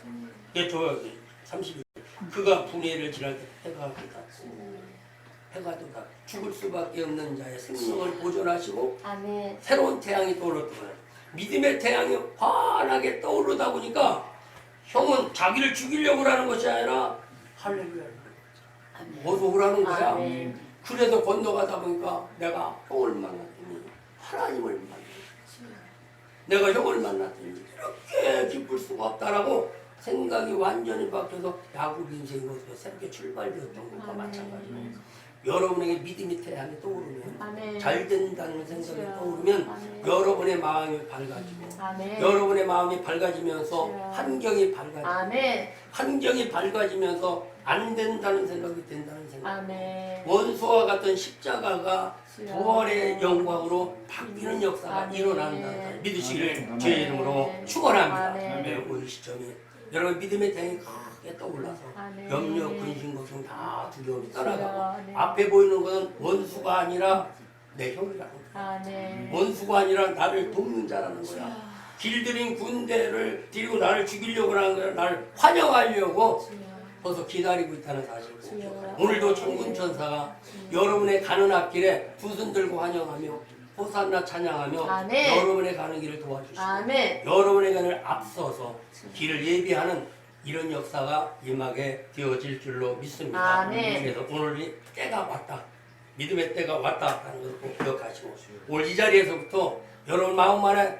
이게 저 31. 그가 분이엘을 지날 때 해가 돋았다. 죽을 수밖에 없는 자의 생명을 보존하시고 아멘. 새로운 태양이 떠오르더라. 믿음의 태양이 환하게 떠오르다 보니까 형은 자기를 죽이려고 하는 것이 아니라 할렐루야는 거야. 어서 오라는 거야. 아멘. 그래서 건너가다 보니까 내가 형을 만났더니 하나님을 만났지. 내가 형을 만났더니 이렇게 기쁠 수가 없다라고 생각이 완전히 바뀌어서 야곱 인생이 새롭게 출발되었던 것과 마찬가지로 여러분에게 믿음의 태양이 떠오르면 아멘. 잘 된다는 생각이 주여. 떠오르면 아멘. 여러분의 마음이 밝아지고 아멘. 여러분의 마음이 밝아지면서 주여. 환경이 밝아지고 아멘. 환경이 밝아지면서 안 된다는 생각이 된다는 생각. 아멘. 원수와 같은 십자가가 주여. 부활의 영광으로 바뀌는 역사가 아멘. 일어난다. 믿으시기를 아멘. 주의 이름으로 축원합니다. 아멘. 우리 시점이 여러분 믿음의 태양이 크게 떠올라서 아멘. 염려, 근심, 걱정 다 두려움이 떠나가고 아멘. 앞에 보이는 것은 원수가 아니라 내 형이라는 거야. 아멘. 원수가 아니라 나를 돕는 자라는 거야. 길들인 군대를 데리고 나를 죽이려고 하는 거야. 나를 환영하려고 주여. 벌써 기다리고 있다는 사실을 꼭 주여. 기억하라. 오늘도 천군 천사가 여러분의 가는 앞길에 두 손 들고 환영하며 호산나 찬양하며 아멘. 여러분의 가는 길을 도와주시고 아멘. 여러분의 가는 앞서서 길을 예비하는 이런 역사가 임하게 되어질 줄로 믿습니다. 아멘. 그래서 오늘이 때가 왔다. 믿음의 때가 왔다 하는 것을 꼭 기억하시고 오늘 이 자리에서부터 여러분 마음 안에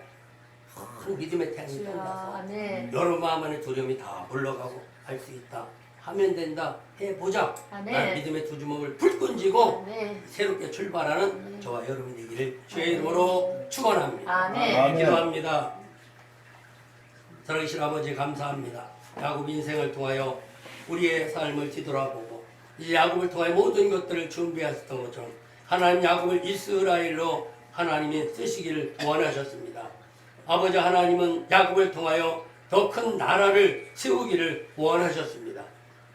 큰 믿음의 태양이 주여. 떠올라서 아멘. 여러분 마음 안에 두려움이 다 물러가고 할 수 있다. 하면 된다. 해보자. 아멘. 난 믿음의 두 주먹을 불끈 쥐고 아멘. 새롭게 출발하는 저와 여러분 되기를 주의 이름으로 축원합니다. 아멘. 기도합니다. 살아계신 아버지 감사합니다. 야곱 인생을 통하여 우리의 삶을 뒤돌아보고 이제 야곱을 통하여 모든 것들을 준비하셨던 것처럼 하나님 야곱을 이스라엘로 하나님이 쓰시기를 원하셨습니다. 아버지 하나님은 야곱을 통하여 더 큰 나라를 세우기를 원하셨습니다.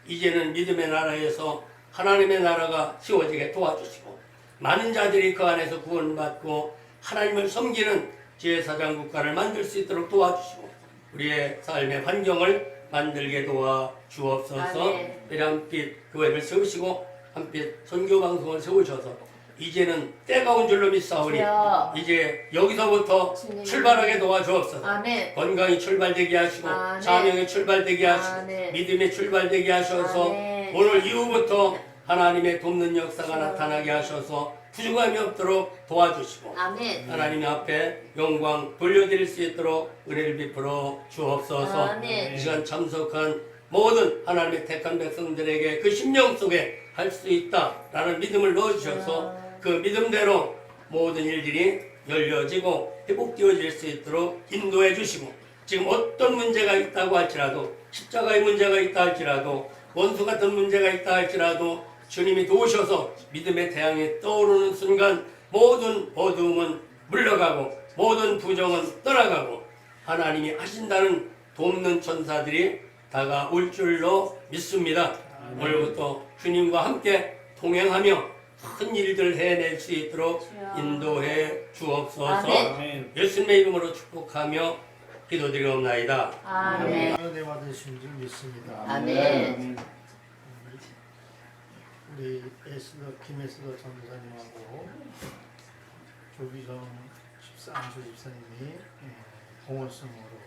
이제는 믿음의 나라에서 하나님의 나라가 세워지게 도와주시고 많은 자들이 그 안에서 구원받고 하나님을 섬기는 제사장 국가를 만들 수 있도록 도와주시고 우리의 삶의 환경을 만들게 도와 주옵소서. 아멘. 우리 한빛 교회를 세우시고 한빛 선교방송을 세우셔서 이제는 때가 온 줄로 믿사오니 주여. 이제 여기서부터 주님. 출발하게 도와주옵소서. 아멘. 건강히 출발되게 하시고 아멘. 사명에 출발되게 하시고 아멘. 믿음에 출발되게 하셔서 아멘. 오늘 이후부터 하나님의 돕는 역사가 주여. 나타나게 하셔서 부족함이 없도록 도와주시고 아멘. 하나님 앞에 영광 돌려드릴 수 있도록 은혜를 베풀어 주옵소서. 아멘. 이 시간 참석한 모든 하나님의 택한 백성들에게 그 심령 속에 할 수 있다라는 믿음을 넣어주셔서 그 믿음대로 모든 일들이 열려지고 회복되어질 수 있도록 인도해 주시고 지금 어떤 문제가 있다고 할지라도 십자가의 문제가 있다 할지라도 원수 같은 문제가 있다 할지라도 주님이 도우셔서 믿음의 태양이 떠오르는 순간 모든 어두움은 물러가고 모든 부정은 떠나가고 하나님이 하신다는 돕는 천사들이 다가올 줄로 믿습니다. 오늘부터 주님과 함께 동행하며 큰 일들 해낼 수 있도록 인도해 주옵소서. 아멘. 예수님의 이름으로 축복하며 기도드리옵나이다. 아멘. 은혜 받으신 줄 믿습니다. 아멘. 우리 김에스더 전도사님하고 조기정 안수 집사님이 봉헌성으로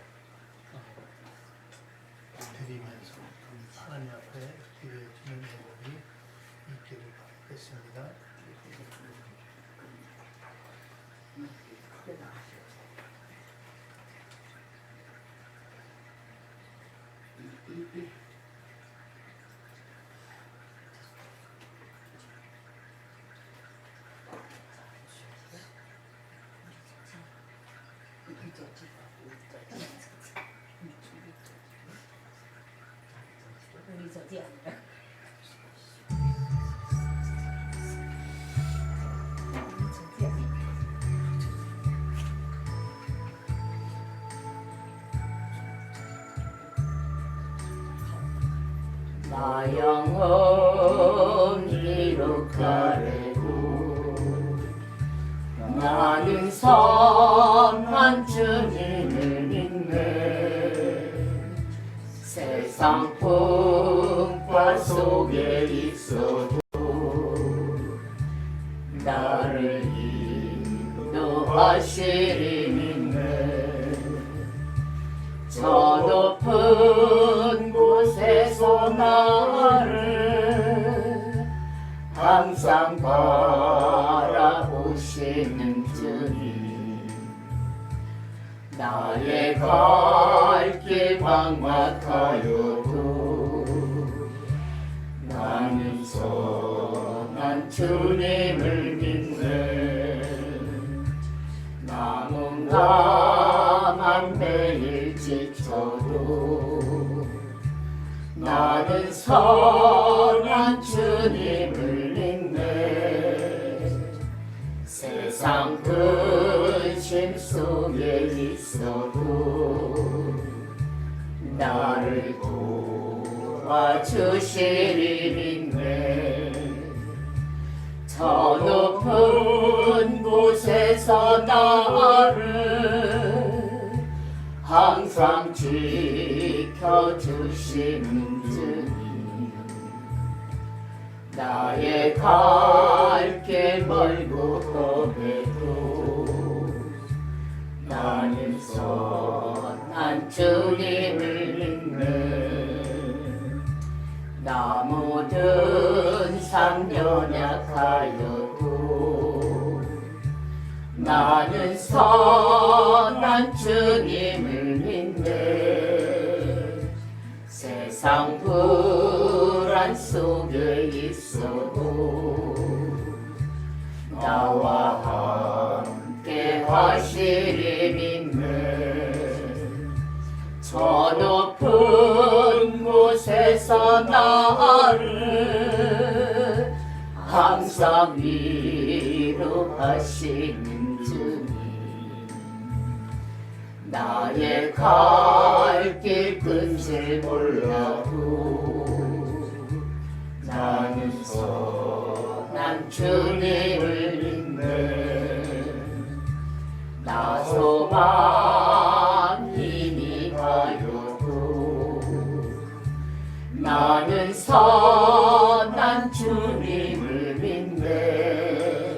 드리면서 하나님 앞에 기도해 주는 내용이 있기를 바라겠습니다. 우리 저기 아니야. 저기 아니야. 나 영혼 기록하래도 나는 선한 주님을 믿네. 세상 풍파 속에 있어도 나를 인도하시리 믿네. 저 높은 곳에서 나를 항상 바라보시는 주님, 나의 갈 길 막막하여도 나는 선한 주님을 믿네. 남은 가만 매일 지쳐도 나는 선한 주님을 믿네. 세상 근심 속에 있어도 나를 도와주시리 믿네. 저 높은 곳에서 나를 항상 지켜주시는 주님. 나의 갈 길 멀고 험해도 나는 선한 주님을 믿네. 나 모든 삶 연약하여도 나는 선한 주님을 믿네. 세상 불안 속에 있어도 나와 함께 하시리 믿네. 저 높은 곳에서 나를 항상 위로하시는 주님. 나의 갈 길 끝을 몰라도 나는 선한 주님을 믿네. 나 소망 이미 가요도 나는 선한 주님을 믿네.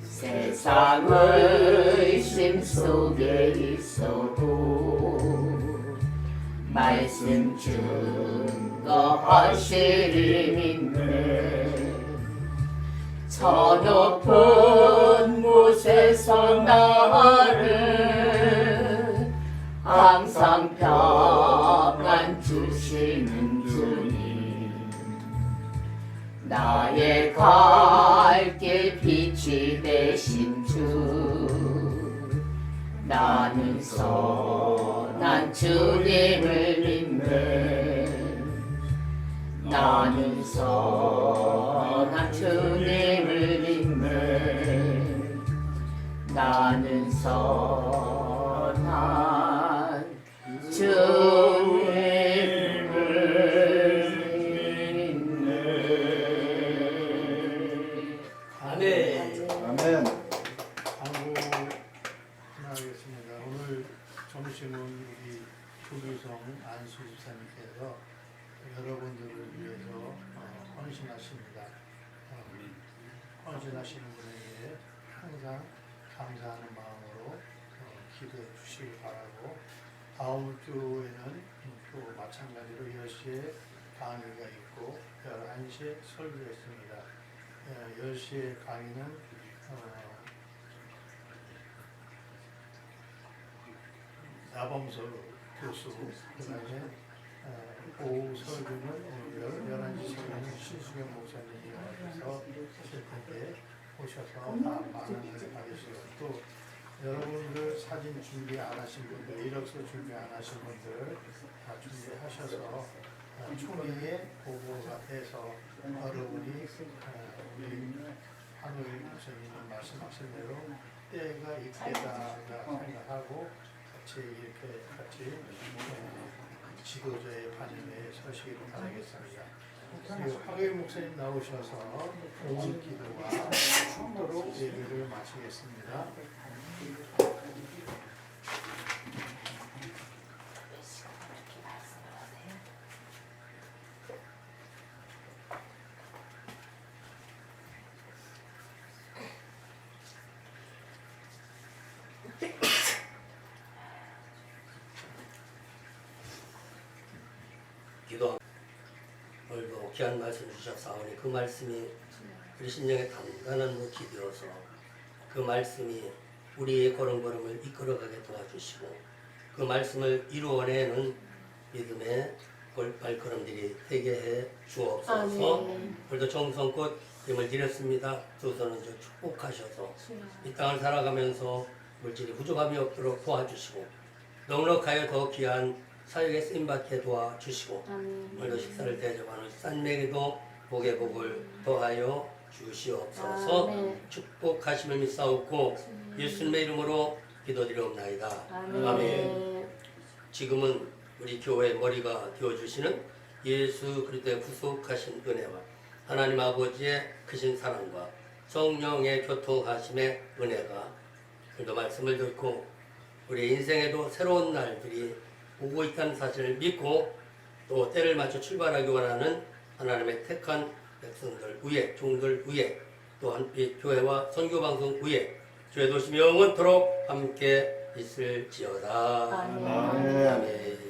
세상 의심 속에 있어도 말씀 증거하시리 믿네. 저 높은 곳에서 나를 항상 평안 주시는 주님. 나의 갈 길 빛이 되신 주. 나는 선한 주님을 믿네. 나는 선한 주님을 믿네. 나는 선한 주님을 믿네. 아멘. 아멘. 광고 하나 하겠습니다. 오늘 점심은 우리 조규성 안수집사님께서 여러분들을 위해서 헌신하십니다. 헌신하시는 분에게 항상 감사하는 마음으로 기도해 주시기 바라고, 다음 주에는 또 마찬가지로 10시에 강의가 있고 11시에 설교가 있습니다. 10시에 강의는 나범서 교수, 그 다음에 오후 설교는 오늘 11시 설교는 신수경 목사님이 와서 하실 텐데 오셔서 다 반응을 받으시고, 또 여러분들 사진 준비 안 하신 분들, 이력서 준비 안 하신 분들 다 준비하셔서 총회에 보고가 돼서 여러분이 우리 하늘 목사님이 말씀하신 대로 때가 이때다 생각하고 같이 이렇게 지도자의 반응에 서시길 바라겠습니다. 화교인 목사님 나오셔서 오늘 기도와 축도로 예배를 마치겠습니다. 기도. 오늘도 귀한 말씀 주셨사오니 그 말씀이 우리 심령에 단단한 묵이 되어서 그 말씀이 우리의 걸음걸음을 이끌어가게 도와주시고 그 말씀을 이루어내는 믿음의 발걸음들이 되게 해 주옵소서. 오늘도 정성껏 힘을 드렸습니다. 두 손은 축복하셔서 이 땅을 살아가면서 물질이 부족함이 없도록 도와주시고 넉넉하여 더 귀한 사역에 쓰임받게 도와주시고 아멘. 오늘도 식사를 대접하는 산맥에도 복의 복을 더하여 주시옵소서. 아멘. 축복하심을 믿사옵고 예수님의 이름으로 기도드리옵나이다. 아멘. 지금은 우리 교회의 머리가 되어주시는 예수 그리스도의 구속하신 은혜와 하나님 아버지의 크신 사랑과 성령의 교통하심의 은혜가 오늘도 말씀을 듣고 우리 인생에도 새로운 날들이 오고 있다는 사실을 믿고 또 때를 맞춰 출발하기 원하는 하나님의 택한 백성들 위에 종들 위에 또한 이 교회와 선교방송 위에 주의 도심이 영원토록 함께 있을지어다. 아멘. 아멘.